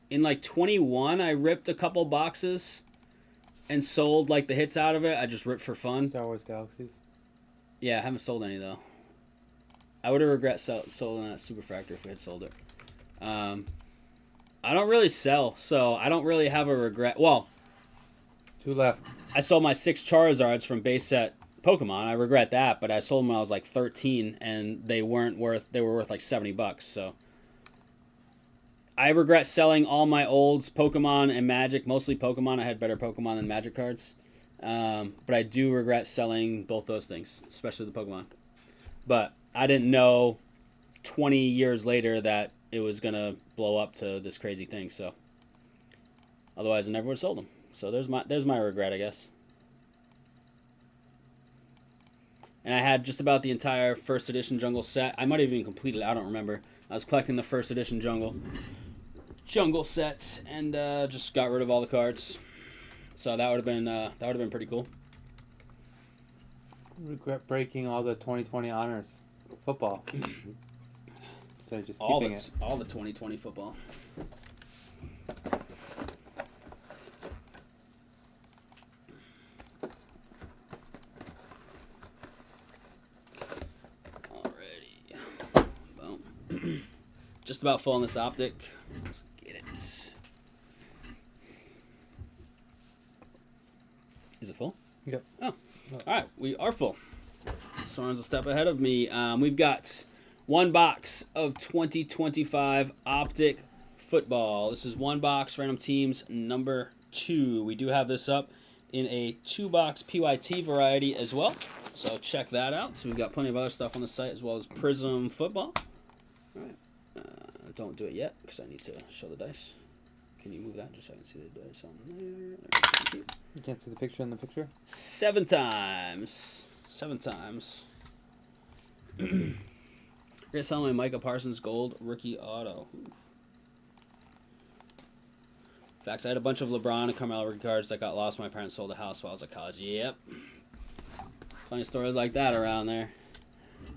In like 21, I ripped a couple boxes and sold like the hits out of it. I just ripped for fun. Star Wars Galaxies. Yeah, I haven't sold any though. I would have regret selling that Superfractor if we had sold it. I don't really sell, so I don't really have a regret. Well, 2 left. I sold my 6 Charizards from base set Pokemon. I regret that, but I sold them when I was like 13, and they were worth like $70. So I regret selling all my old Pokemon and Magic, mostly Pokemon. I had better Pokemon than Magic cards. But I do regret selling both those things, especially the Pokemon. But I didn't know 20 years later that it was going to blow up to this crazy thing. So otherwise I never would have sold them. So there's my regret, I guess. And I had just about the entire first edition jungle set. I might have even completed it. I don't remember. I was collecting the first edition jungle set and just got rid of all the cards. So that would have been pretty cool. Regret breaking all the 2020 honors football. So just all keeping it. All the 2020 football. Alrighty. Boom. Just about full on this optic. Let's get it. Is it full? Yep. Oh. Alright, we are full. Soren's a step ahead of me. We've got 1 box of 2025 Optic Football. This is 1 box, Random Teams number 2. We do have this up in a 2-box PYT variety as well. So check that out. So we've got plenty of other stuff on the site as well as Prizm Football. Alright. Don't do it yet because I need to show the dice. Can you move that just so I can see the dice on there? You can't see the picture in the picture? 7 times. 7 times. We're gonna sell my Micah Parsons Gold Rookie Auto. Facts, I had a bunch of LeBron and Carmelo rookie cards that got lost. My parents sold a house while I was at college. Yep. Plenty of stories like that around there.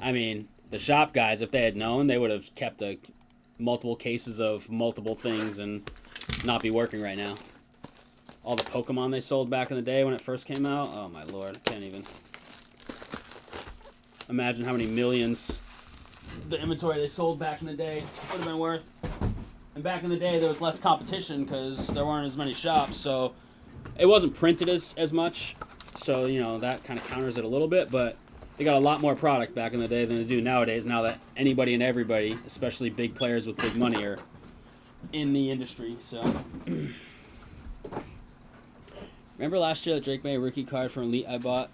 I mean, the shop guys, if they had known, they would have kept multiple cases of multiple things and not be working right now. All the Pokemon they sold back in the day when it first came out. Oh my lord, I can't even imagine how many millions the inventory they sold back in the day would have been worth. And back in the day there was less competition because there weren't as many shops, so it wasn't printed as much. So, you know, that kind of counters it a little bit, but they got a lot more product back in the day than they do nowadays, now that anybody and everybody, especially big players with big money, are in the industry. So remember last year that Drake May rookie card from Elite I bought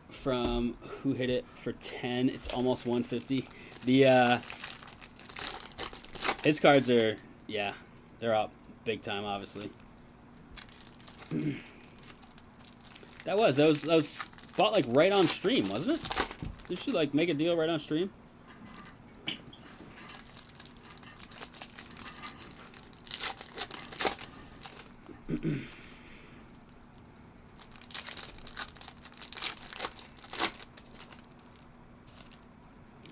from Who Hit It for 10? It's almost 150. His cards are, yeah, they're up big time, obviously. That was bought like right on stream, wasn't it? Did she like make a deal right on stream?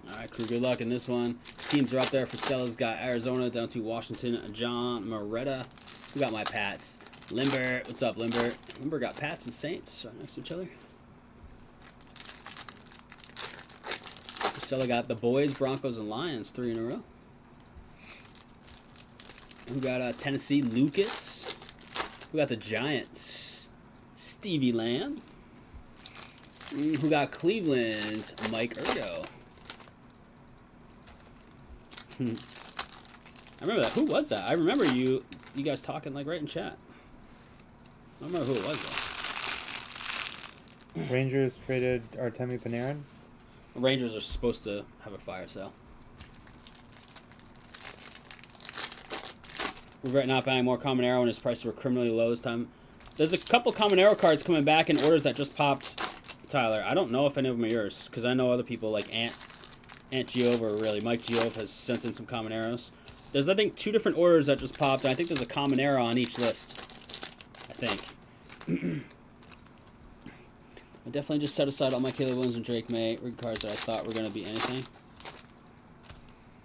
Alright, crew, good luck in this one. Teams are up there. Stella's got Arizona down to Washington. John Moretta. We got my Pats. Limber. What's up, Limber? Limber got Pats and Saints right next to each other. Stella got the boys, Broncos, and Lions 3 in a row. We got Tennessee, Lucas. We got the Giants, Stevie Lamb. Who got Cleveland, Mike Ergo. I remember that. Who was that? I remember you guys talking like right in chat. I don't remember who it was though. Rangers traded Artemi Panarin. Rangers are supposed to have a fire sale. Regret not buying more Common Arrow when his prices were criminally low this time. There's a couple Common Arrow cards coming back in orders that just popped, Tyler. I don't know if any of them are yours, because I know other people like Ant Geove, or really Mike Geove, has sent in some Common Arrows. There's, I think, 2 different orders that just popped, and I think there's a Common Arrow on each list. I think. I definitely just set aside all my Caleb Williams and Drake May rig cards that I thought were going to be anything.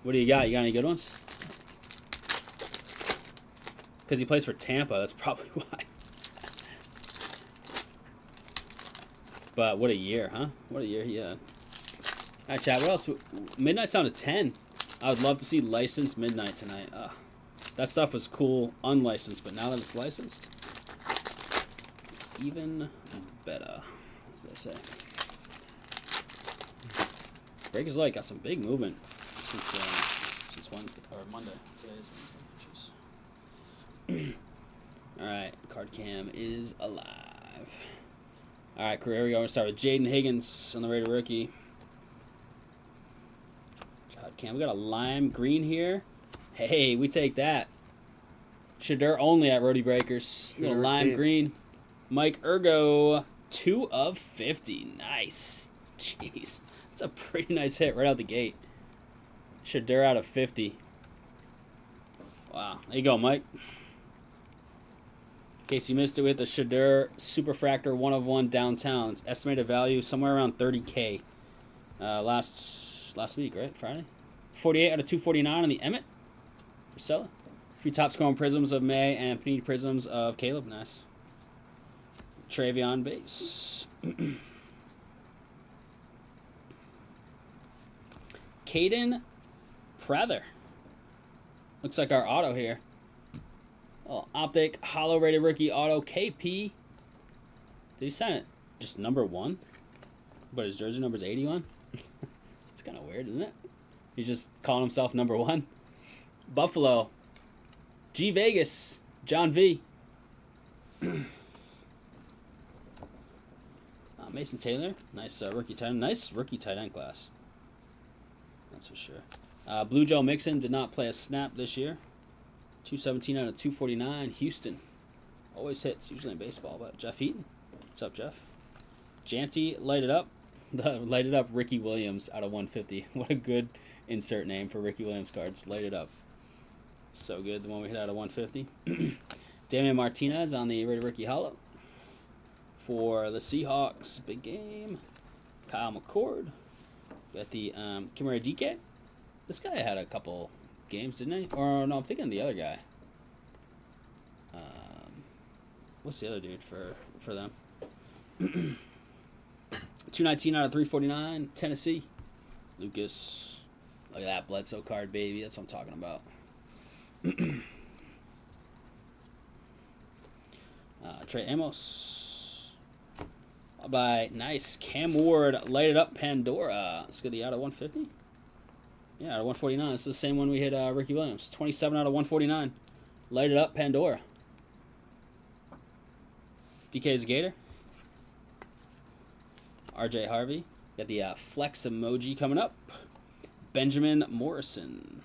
What do you got? You got any good ones? Because he plays for Tampa, that's probably why. But what a year, huh? What a year he had. Alright, chat. What else? Midnight's down to 10. I would love to see licensed Midnight tonight. That stuff was cool unlicensed, but now that it's licensed, even better. As they say. Breakers Light got some big movement since Wednesday or Monday. Alright, card cam is alive. Alright, career, we go. We're going to start with Jaden Higgins on the Raider rookie. Card cam. We got a lime green here. Hey, we take that. Shadur only at Rhody Breakers. Little lime green. Mike Ergo, 2 of 50. Nice. Jeez. That's a pretty nice hit right out the gate. Shadur out of 50. Wow. There you go, Mike. In case you missed it, with the Shadur Superfractor 1 of 1 downtown. It's estimated value somewhere around 30K. Last week, right? Friday? 48 out of 249 on the Emmett for Sella. Few top scoring Prizms of May and Panini Prizms of Caleb. Nice. Travion base. Caden Prather. Looks like our auto here. Oh, Optic Hollow Rated Rookie Auto KP. Did he sign it just number 1? But his jersey number is 81? It's kind of weird, isn't it? He's just calling himself number 1. Buffalo. G Vegas. John V. Mason Taylor. Nice rookie tight end. Nice rookie tight end class. That's for sure. Blue Joe Mixon did not play a snap this year. 217 out of 249. Houston. Always hits, usually in baseball. But Jeff Eaton. What's up, Jeff? Janty lighted up. Lighted up Ricky Williams out of 150. What a good insert name for Ricky Williams cards. Lighted up. So good. The one we hit out of 150. Damian Martinez on the Raider Rookie Hollow. For the Seahawks, big game. Kyle McCord. Got the Kimura DK. This guy had a couple games, didn't he? Or no, I'm thinking the other guy. What's the other dude for them? 219 out of 349. Tennessee. Lucas. Look at that Bledsoe card, baby. That's what I'm talking about. Trey Amos. By nice. Cam Ward lighted up Pandora. Let's get the out of 150. Yeah, out of 149. This is the same one we hit Ricky Williams. 27 out of 149. Lighted up Pandora. DK's Gator. RJ Harvey. Got the flex emoji coming up. Benjamin Morrison.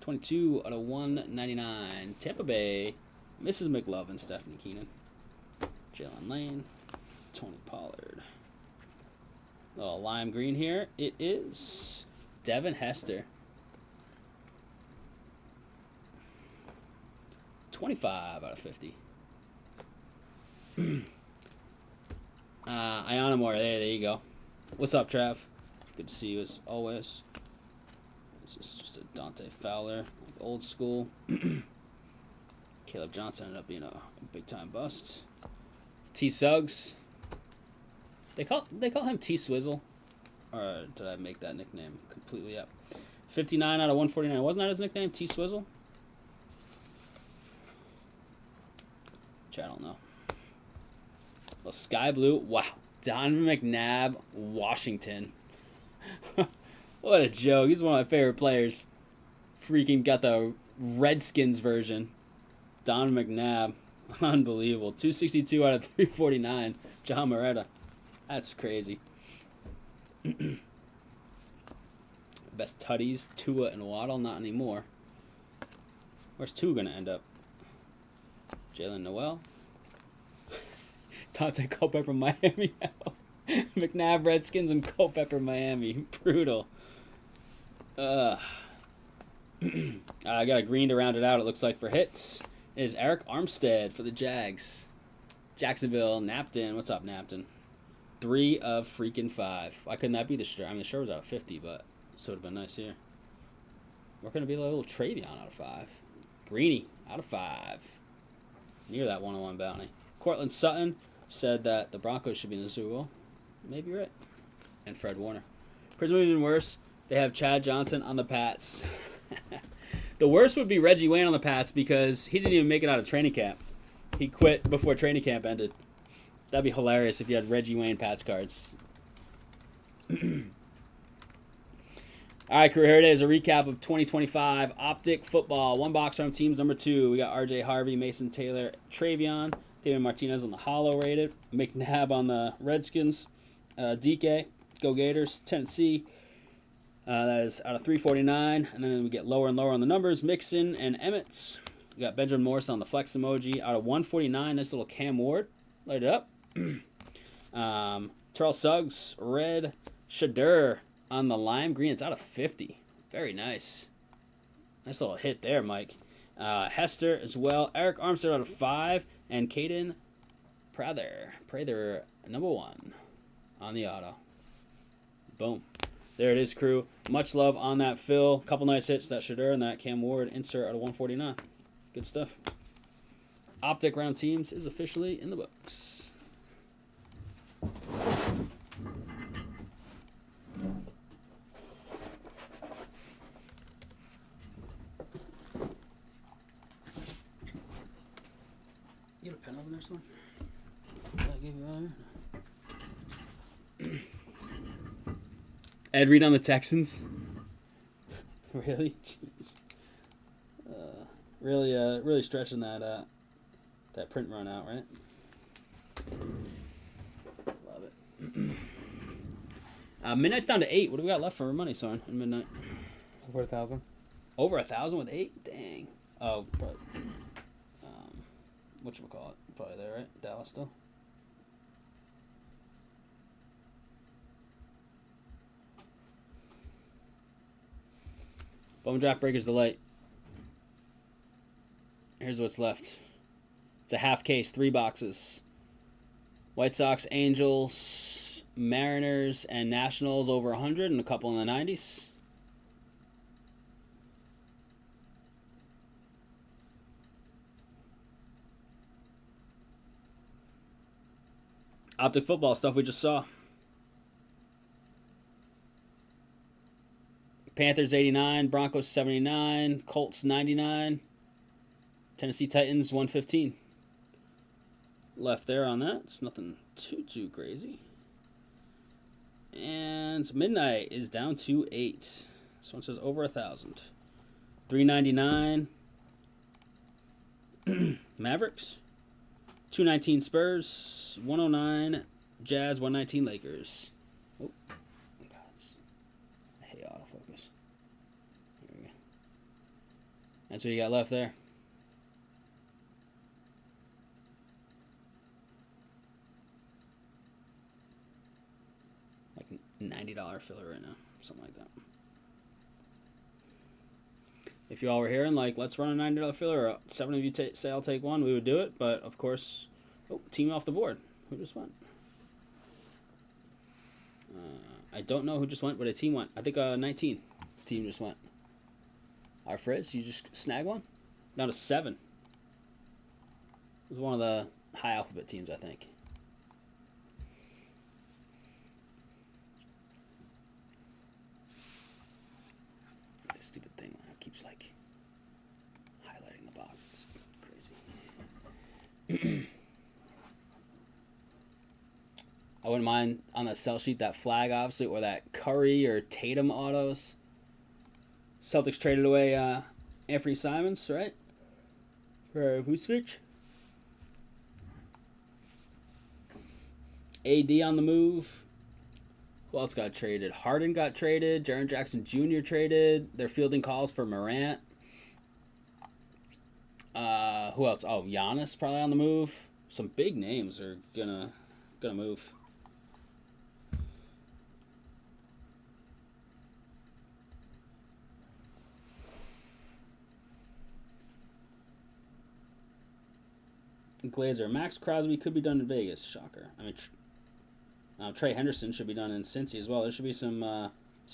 22 out of 199. Tampa Bay. Mrs. McLovin. Stephanie Keenan. Jalen Lane. Tony Pollard. Little lime green here. It is Devin Hester. 25 out of 50. Ionamore. There you go. What's up, Trav? Good to see you as always. This is just a Dante Fowler, like old school. Caleb Johnson ended up being a big time bust. T Suggs. They call him T Swizzle, or did I make that nickname completely up? 59 out of 149. Wasn't that his nickname, T Swizzle? I don't know. Well, Sky Blue. Wow. Donovan McNabb, Washington. What a joke. He's one of my favorite players. Freaking got the Redskins version. Donovan McNabb. Unbelievable. 262 out of 349. John Moretta. That's crazy. Best tutties, Tua and Waddle. Not anymore. Where's Tua going to end up? Jalen Noel. Dante Culpepper, Miami. McNabb, Redskins, and Culpepper, Miami. Brutal. I got a green to round it out, it looks like, for hits. It is Eric Armstead for the Jags. Jacksonville, Napton. What's up, Napton? 3 of freaking 5. Why couldn't that be the shirt? I mean, the shirt was out of 50, but this would have been nice here. We're going to be a little Travion out of 5. Greeny out of 5. Near that 101 bounty. Cortland Sutton said that the Broncos should be in the Super Bowl. Maybe you're right. And Fred Warner. Prizm even worse. They have Chad Johnson on the Pats. The worst would be Reggie Wayne on the Pats because he didn't even make it out of training camp. He quit before training camp ended. That'd be hilarious if you had Reggie Wayne Pats cards. All right, career. Here it is, a recap of 2025 Optic Football. One box from teams number 2. We got R.J. Harvey, Mason Taylor, Travion, David Martinez on the hollow rated, McNabb on the Redskins, DK, Go Gators, Tennessee. That is out of 349. And then we get lower and lower on the numbers, Mixon and Emmett. We got Benjamin Morrison on the flex emoji out of 149. Nice little Cam Ward. Light it up. Terrell Suggs, red. Shadur on the lime green. It's out of 50. Very nice. Nice little hit there, Mike. Hester as well. Eric Armstead out of 5. And Caden Prather, number 1 on the auto. Boom. There it is, crew. Much love on that fill. Couple nice hits, that Shadur and that Cam Ward insert out of 149. Good stuff. Optic Round Teams is officially in the books. You got a pen over there, son? Did I give you earlier? Ed Reed on the Texans. Really? Jeez. Really stretching that print run out, right? Love it. Midnight's down to 8. What do we got left for our money, son? In midnight. Over 1,000. Over 1,000 with 8? Dang. Oh, probably. Whatchamacallit? Probably there, right? Dallas still. Bowman Draft Breakers Delight. Here's what's left. It's a half case, 3 boxes. White Sox, Angels, Mariners, and Nationals over 100, and a couple in the 90s. Optic Football stuff we just saw. Panthers 89, Broncos 79, Colts 99, Tennessee Titans 115. Left there on that. It's nothing too crazy. And midnight is down to 8. This one says over 1,000. 399 Mavericks, 219 Spurs, 109 Jazz, 119 Lakers. Oh, guys, I hate autofocus. There we go. That's what you got left there. Like $90 filler right now, something like that. If you all were here and like, let's run a $90 filler, or 7 of you say I'll take one, we would do it. But of course, team off the board. Who just went? I don't know who just went, but a team went. I think 19 team just went. Our Frizz, you just snag one? Down to 7. It was one of the high alphabet teams, I think. This stupid thing keeps like highlighting the box. It's crazy. I wouldn't mind on the sell sheet that flag, obviously, or that Curry or Tatum autos. Celtics traded away Anthony Simons, right? For Vucevic. AD on the move. Who else got traded? Harden got traded. Jaren Jackson Jr. traded. They're fielding calls for Morant. Who else? Oh, Giannis probably on the move. Some big names are gonna move. Glazer. Max Crosby could be done in Vegas. Shocker. I mean, Trey Henderson should be done in Cincy as well. There should be some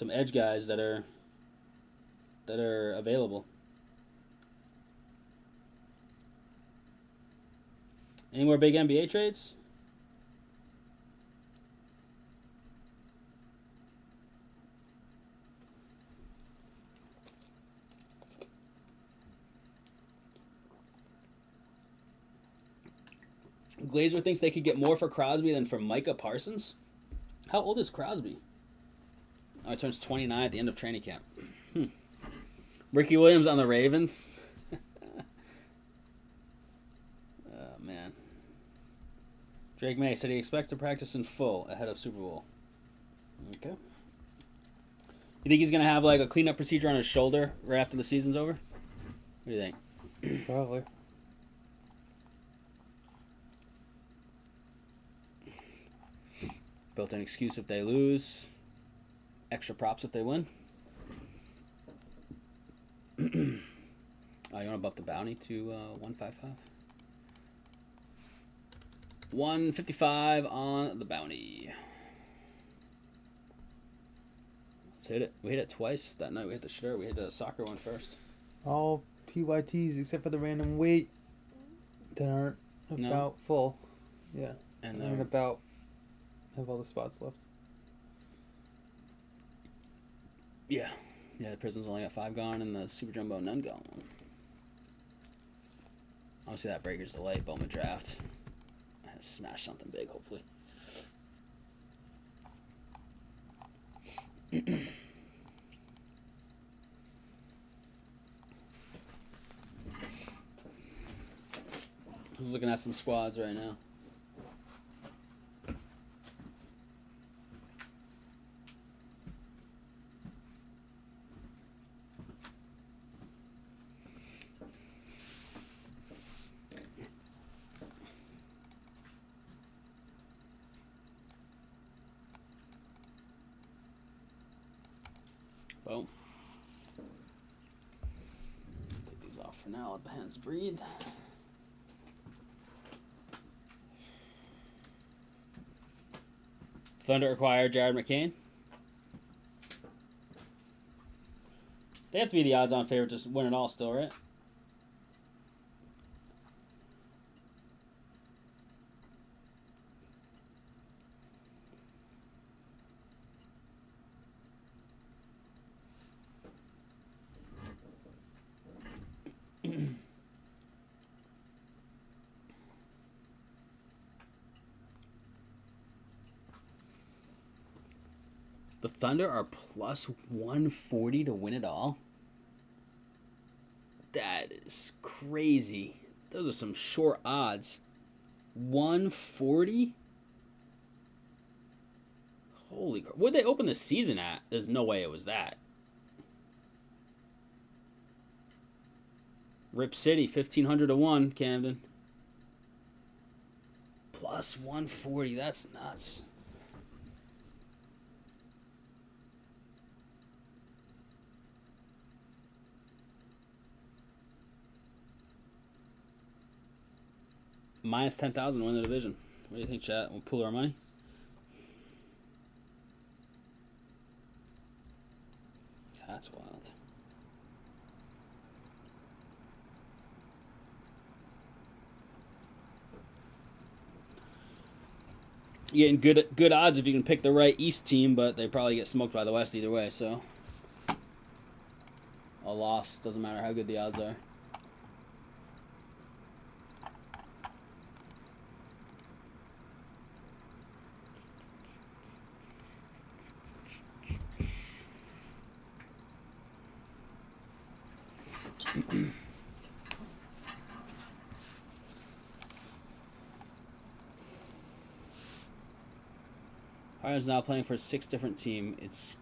edge guys that are available. Any more big NBA trades? Glazer thinks they could get more for Crosby than for Micah Parsons. How old is Crosby? Oh, he turns 29 at the end of training camp. Ricky Williams on the Ravens. Oh, man. Drake May said he expects to practice in full ahead of Super Bowl. Okay. You think he's going to have like a cleanup procedure on his shoulder right after the season's over? What do you think? Probably. Built-in excuse if they lose. Extra props if they win. You want to bump the bounty to 155? 155 on the bounty. Let's hit it. We hit it twice that night. We hit the shirt. We hit the soccer one first. All PYTs except for the random weight that aren't about full. Yeah. And then about have all the spots left. Yeah. Yeah, the Prizm's only got 5 gone and the Super Jumbo none gone. Obviously that breaker's delay, Bowman draft. Smash something big, hopefully. I was looking at some squads right now. Boom. Take these off for now. Let the hands breathe. Thunder acquire Jared McCain. They have to be the odds-on favorite to win it all still, right? The Thunder are plus 140 to win it all. That is crazy. Those are some short odds. 140? Holy crap. What did they open the season at? There's no way it was that. Rip City, 1,500 to 1, Camden. Plus 140. That's nuts. Minus 10,000 to win the division. What do you think, chat? We'll pool our money? That's wild. You're getting good odds if you can pick the right East team, but they probably get smoked by the West either way, so a loss doesn't matter how good the odds are. Harden's now playing for a 6 different team. It's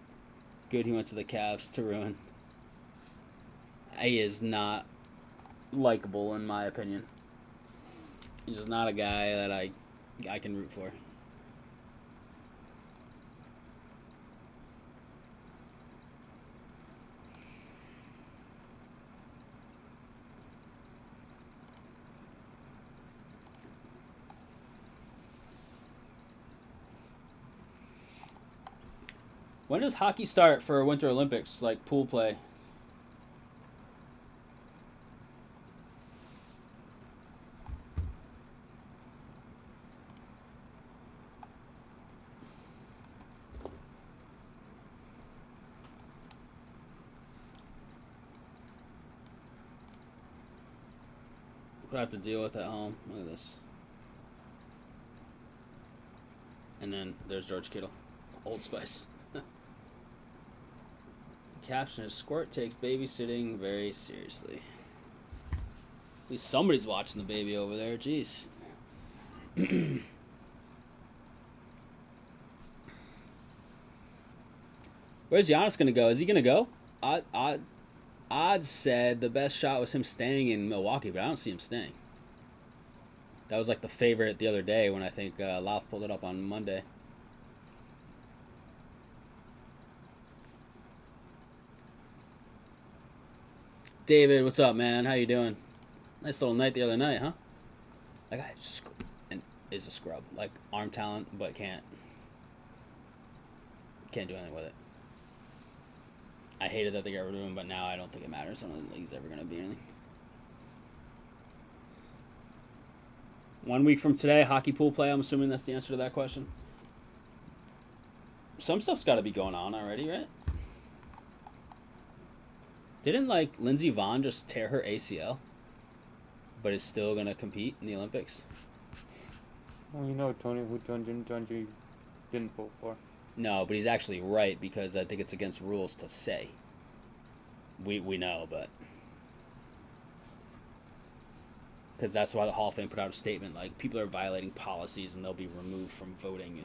good he went to the Cavs to ruin. He is not likable in my opinion. He's just not a guy that I can root for. When does hockey start for Winter Olympics, like pool play? We'll have to deal with at home. Look at this. And then there's George Kittle. Old Spice. The caption is, Squirt takes babysitting very seriously. At least somebody's watching the baby over there. Jeez. Where's Giannis going to go? Is he going to go? Odds said the best shot was him staying in Milwaukee, but I don't see him staying. That was like the favorite the other day when I think Louth pulled it up on Monday. David, what's up, man? How you doing? Nice little night the other night, huh? Like I and is a scrub, like arm talent, but can't do anything with it. I hated that they got rid of him, but now I don't think it matters. I don't think he's ever gonna be anything. 1 week from today, hockey pool play. I'm assuming that's the answer to that question. Some stuff's got to be going on already, right? Didn't like Lindsey Vonn just tear her ACL, but is still gonna compete in the Olympics? Well, you know Tony didn't vote for. No, but he's actually right because I think it's against rules to say. We know, but because that's why the Hall of Fame put out a statement like people are violating policies and they'll be removed from voting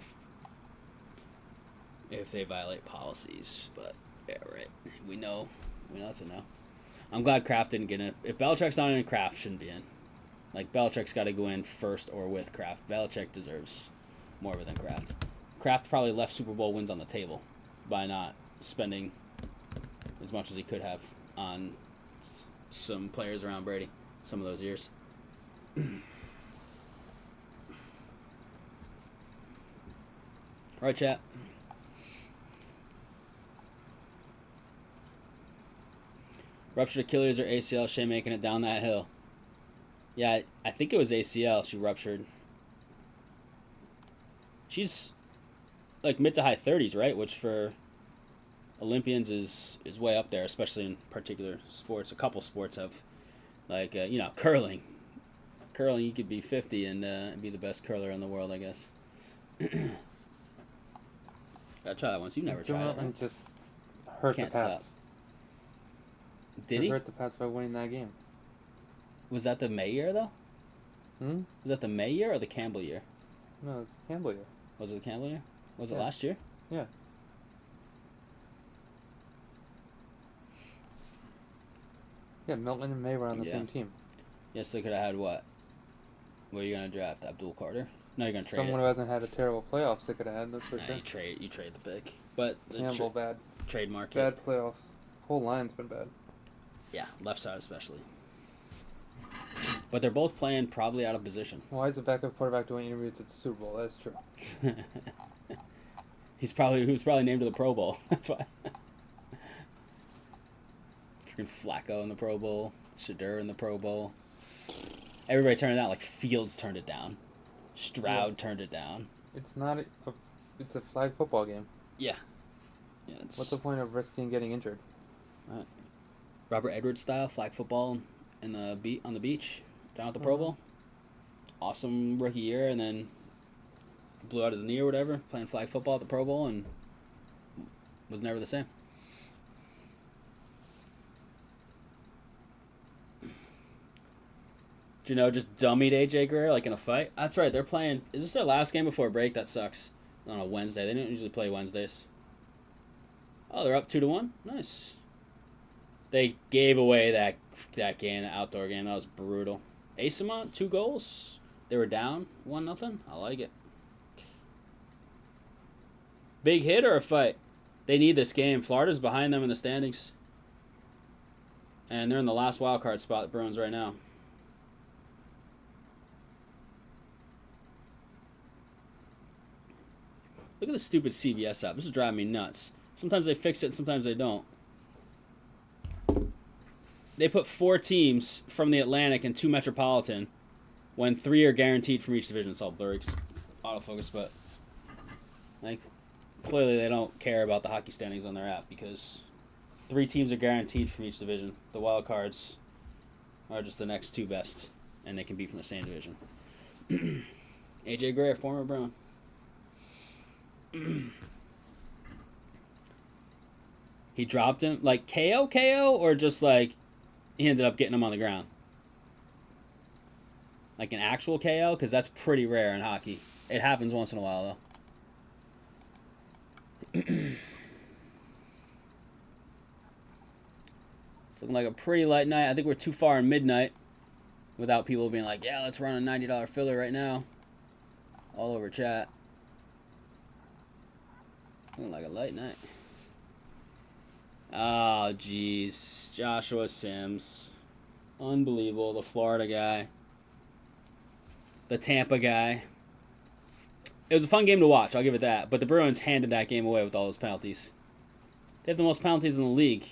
if they violate policies. But yeah, right. We know it's a no. I'm glad Kraft didn't get in. If Belichick's not in, Kraft shouldn't be in. Like Belichick's got to go in first or with Kraft. Belichick deserves more of it than Kraft. Kraft probably left Super Bowl wins on the table by not spending as much as he could have on some players around Brady some of those years. All right, chat. Ruptured Achilles or ACL, Shea making it down that hill. Yeah, I think it was ACL she ruptured. She's like mid to high 30s, right? Which for Olympians is way up there, especially in particular sports. A couple sports have, like, curling. Curling, you could be 50 and be the best curler in the world, I guess. Gotta try that once. You've never tried it. And just hurt Can't the Pats. stop. Did he? Hurt the Pats by winning that game. Was that the May year, though? Was that the May year or the Campbell year? No, it's Campbell year. Was it the Campbell year? Was it last year? Yeah. Yeah, Milton and May were on the same team. Yes, they could have had what? What are you going to draft? Abdul Carter? No, you're going to trade Someone who hasn't had a terrible playoffs they could have had, that's for sure. You trade the pick. But Campbell, bad. Trademark it. Bad playoffs. Whole line's been bad. Yeah, left side especially. But they're both playing probably out of position. Why is the backup quarterback doing interviews at the Super Bowl? That's true. He was probably named to the Pro Bowl. That's why. Freaking Flacco in the Pro Bowl. Shadur in the Pro Bowl. Everybody turned it down. Like Fields turned it down. Stroud turned it down. It's not it's a flag football game. Yeah. What's the point of risking getting injured? Right. Robert Edwards style flag football on the beach down at the Pro Bowl. Awesome rookie year, and then blew out his knee or whatever playing flag football at the Pro Bowl and was never the same. Just dummied AJ Greer like in a fight. That's right, they're playing. Is this their last game before break? That sucks. On a Wednesday, they don't usually play Wednesdays. Oh, they're up 2-1. Nice. They gave away that game, the outdoor game. That was brutal. Asamont, 2 goals. They were down 1-0. I like it. Big hit or a fight? They need this game. Florida's behind them in the standings. And they're in the last wild card spot, the Bruins, right now. Look at the stupid CBS app. This is driving me nuts. Sometimes they fix it, sometimes they don't. They put 4 teams from the Atlantic and 2 Metropolitan when 3 are guaranteed from each division. It's all blurry, autofocus, but like clearly they don't care about the hockey standings on their app because 3 teams are guaranteed from each division. The wild cards are just the next 2 best, and they can be from the same division. AJ Greer, former Brown. He dropped him like KO, or just like he ended up getting him on the ground. Like an actual KO, because that's pretty rare in hockey. It happens once in a while though. It's looking like a pretty light night. I think we're too far in midnight without people being like, yeah, let's run a $90 filler right now. All over chat. Looking like a light night. Oh, jeez. Joshua Sims. Unbelievable. The Florida guy. The Tampa guy. It was a fun game to watch, I'll give it that. But the Bruins handed that game away with all those penalties. They have the most penalties in the league.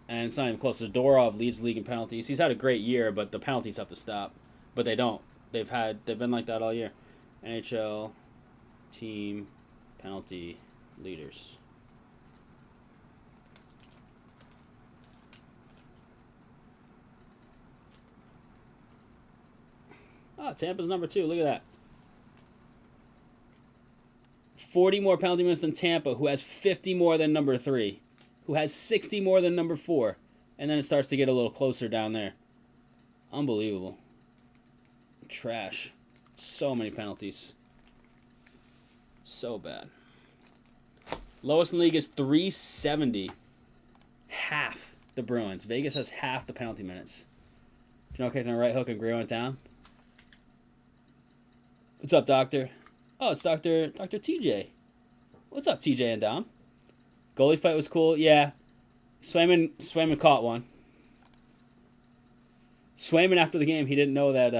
And it's not even close. Zadorov leads the league in penalties. He's had a great year, but the penalties have to stop. But they don't. They've been like that all year. NHL team penalty leaders. Oh, Tampa's number 2. Look at that. 40 more penalty minutes than Tampa, who has 50 more than number 3, who has 60 more than number 4. And then it starts to get a little closer down there. Unbelievable. Trash. So many penalties. So bad. Lowest in the league is 370. Half the Bruins. Vegas has half the penalty minutes. Janelle kicked on a right hook and Gray went down. What's up, Doctor? Oh, it's Dr. TJ. What's up, TJ and Dom? Goalie fight was cool. Yeah. Swayman caught one. Swayman, after the game, he didn't know that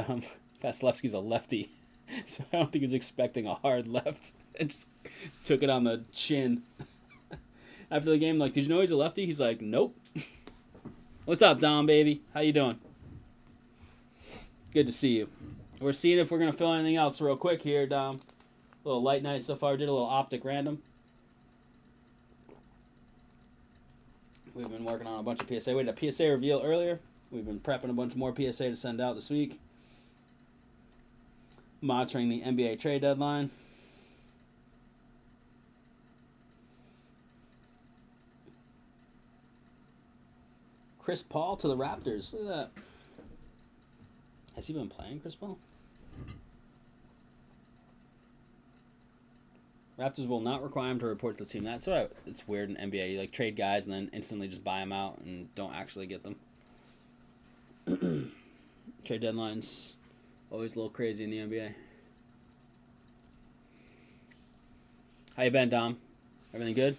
Vasilevsky's a lefty. So I don't think he was expecting a hard left. And just took it on the chin. After the game, like, did you know he's a lefty? He's like, nope. What's up, Dom, baby? How you doing? Good to see you. We're seeing if we're going to fill anything else real quick here, Dom. A little light night so far. Did a little optic random. We've been working on a bunch of PSA. We did a PSA reveal earlier. We've been prepping a bunch more PSA to send out this week. Monitoring the NBA trade deadline. Chris Paul to the Raptors. Look at that. Has he been playing, Chris Paul? Raptors will not require him to report to the team. That's what it's weird in NBA. You like trade guys and then instantly just buy them out and don't actually get them. Trade deadlines always a little crazy in the NBA. How you been, Dom? Everything good?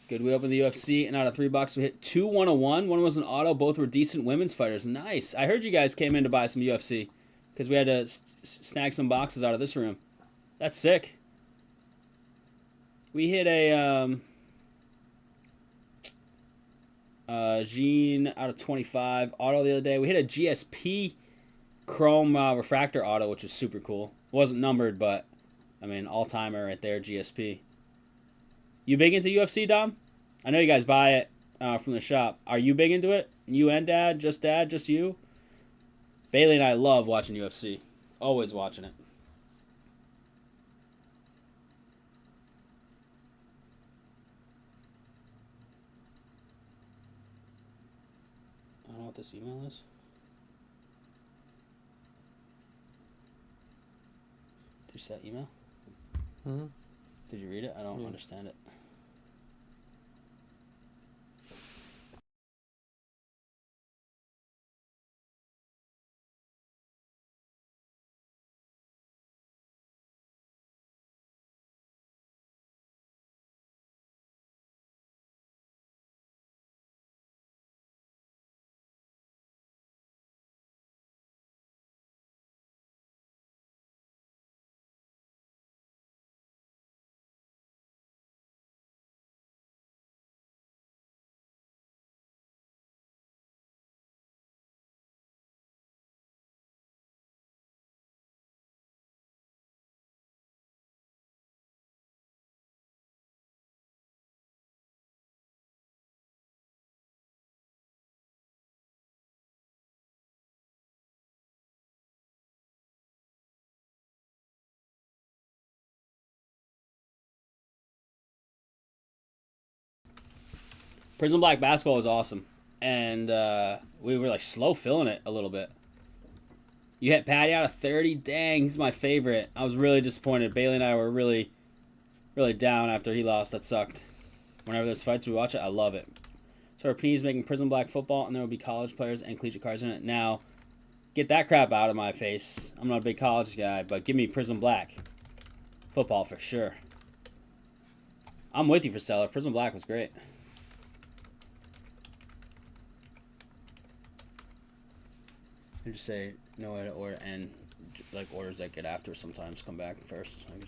Good. We opened the UFC, and out of 3 boxes, we hit 2 101. One was an auto. Both were decent women's fighters. Nice. I heard you guys came in to buy some UFC because we had to snag some boxes out of this room. That's sick. We hit a Gene out of 25 auto the other day. We hit a GSP Chrome refractor auto, which was super cool. It wasn't numbered, but I mean, all-timer right there, GSP. You big into UFC, Dom? I know you guys buy it from the shop. Are you big into it? You and Dad? Just you? Bailey and I love watching UFC. Always watching it. I don't know what this email is. Did you see that email? Mm-hmm. Did you read it? I don't understand it. Prizm Black basketball was awesome, and we were like slow filling it a little bit. You hit Patty out of 30. Dang, he's my favorite. I was really disappointed. Bailey and I were really, really down after he lost. That sucked. Whenever there's fights, we watch it. I love it. So our P's making Prizm Black football, and there will be college players and collegiate cards in it. Now, get that crap out of my face. I'm not a big college guy, but give me Prizm Black football for sure. I'm with you for Stella. Prizm Black was great. I just say no way to order, and like orders that get after sometimes come back first. Like it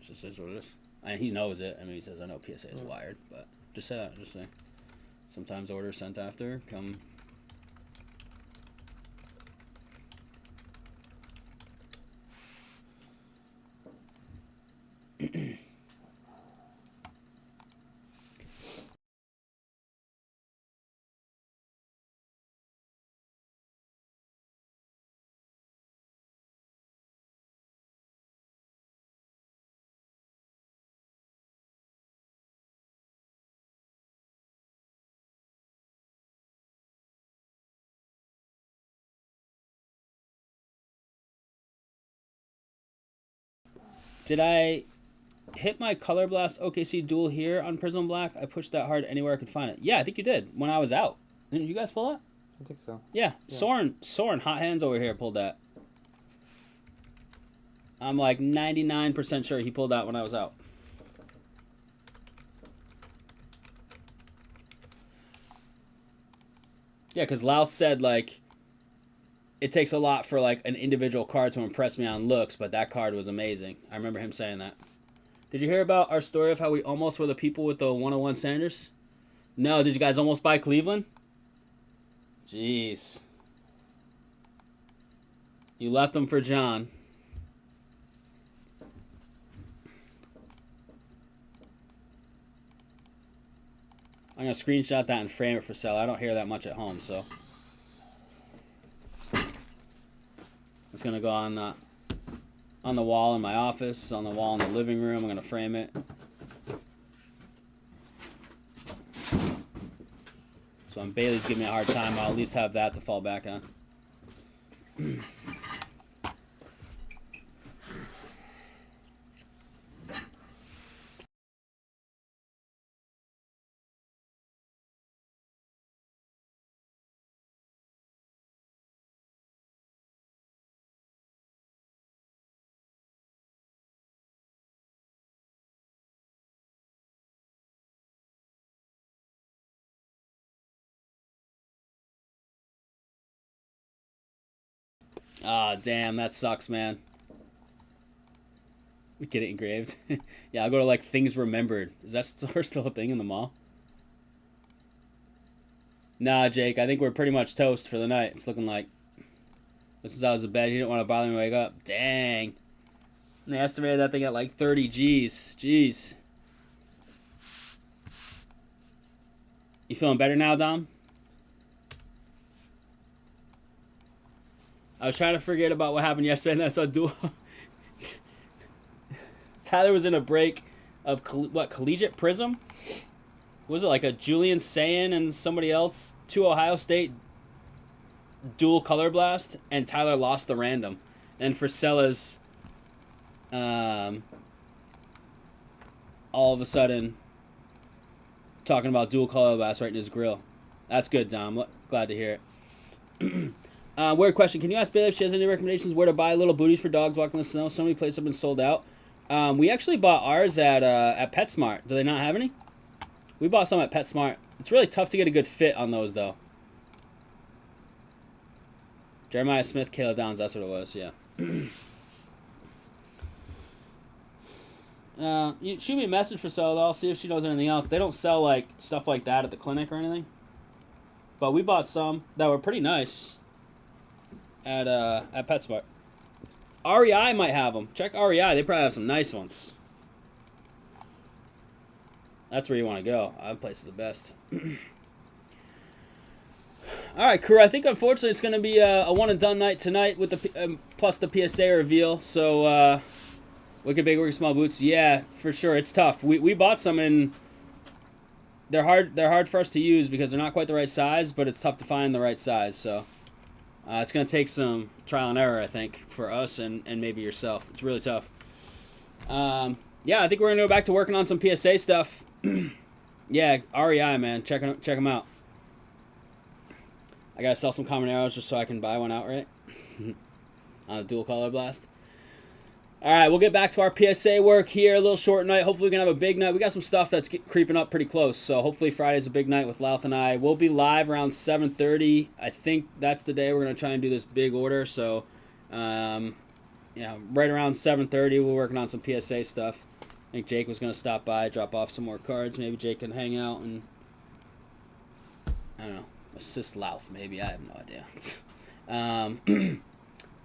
just is what it is. And he knows it. I mean, he says I know PSA is wired, but just say that. Just say sometimes orders sent after come. Did I hit my Color Blast OKC duel here on Prizm Black? I pushed that hard anywhere I could find it. Yeah, I think you did when I was out. Didn't you guys pull that? I think so. Yeah. Soren, hot hands over here pulled that. I'm like 99% sure he pulled that when I was out. Yeah, because Louth said, like, it takes a lot for, like, an individual card to impress me on looks, but that card was amazing. I remember him saying that. Did you hear about our story of how we almost were the people with the 101 Sanders? No, did you guys almost buy Cleveland? Jeez. You left them for John. I'm going to screenshot that and frame it for sale. I don't hear that much at home, so. It's going to go on the wall in my office, on the wall in the living room. I'm going to frame it. So when Bailey's giving me a hard time, I'll at least have that to fall back on. Ah, damn, that sucks, man. We get it engraved. Yeah, I'll go to, like, Things Remembered. Is that store still a thing in the mall? Nah, Jake, I think we're pretty much toast for the night. It's looking like. Since I was in bed, he didn't want to bother me when I wake up. Dang. And they estimated that thing at, like, 30 G's. Jeez. You feeling better now, Dom? I was trying to forget about what happened yesterday, and I saw dual. Tyler was in a break of collegiate Prizm? Was it like a Julian Sayin and somebody else? 2 Ohio State dual Color Blast, and Tyler lost the random. And Frisella's all of a sudden talking about dual Color Blast right in his grill. That's good, Dom. Glad to hear it. Weird question. Can you ask Bailey if she has any recommendations where to buy little booties for dogs walking in the snow? So many places have been sold out. We actually bought ours at PetSmart. Do they not have any? We bought some at PetSmart. It's really tough to get a good fit on those, though. Jeremiah Smith, Caleb Downs, that's what it was, yeah. You shoot me a message for sale, though. I'll see if she knows anything else. They don't sell, like, stuff like that at the clinic or anything. But we bought some that were pretty nice at PetSmart. REI might have them. Check REI. They probably have some nice ones. That's where you want to go. That place is the best. All right, crew. I think, unfortunately, it's going to be a one-and-done night tonight with the plus the PSA reveal. So, Wicked Big, Wicked Small Boots. Yeah, for sure. It's tough. We bought some in they're hard for us to use because they're not quite the right size, but it's tough to find the right size. So it's gonna take some trial and error, I think, for us and maybe yourself. It's really tough. Yeah, I think we're gonna go back to working on some PSA stuff. Yeah, REI, man, check them out. I gotta sell some common arrows just so I can buy one outright. On a dual color blast. All right, we'll get back to our PSA work here. A little short night. Hopefully we can have a big night. We got some stuff that's creeping up pretty close. So hopefully Friday's a big night with Louth and I. We'll be live around 7:30. I think that's the day we're going to try and do this big order. So, yeah, right around 7:30, we're working on some PSA stuff. I think Jake was going to stop by, drop off some more cards. Maybe Jake can hang out and, I don't know, assist Louth maybe. I have no idea.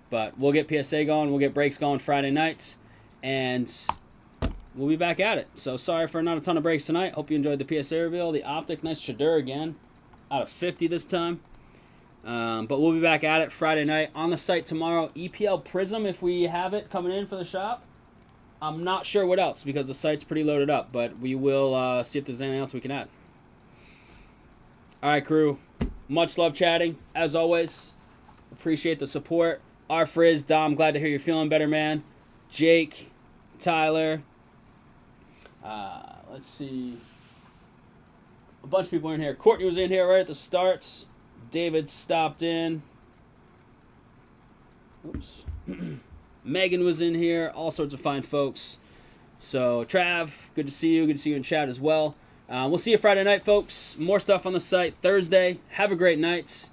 But we'll get PSA going. We'll get breaks going Friday nights. And we'll be back at it. So sorry for not a ton of breaks tonight. Hope you enjoyed the PSA reveal. The Optic, nice Shadur again. Out of 50 this time. But we'll be back at it Friday night. On the site tomorrow, EPL Prizm if we have it coming in for the shop. I'm not sure what else because the site's pretty loaded up. But we will see if there's anything else we can add. All right, crew. Much love chatting. As always, appreciate the support. R. Frizz, Dom, glad to hear you're feeling better, man. Jake, Tyler. Let's see. A bunch of people are in here. Courtney was in here right at the starts. David stopped in. Oops. Megan was in here. All sorts of fine folks. So, Trav, good to see you. Good to see you in chat as well. We'll see you Friday night, folks. More stuff on the site Thursday. Have a great night.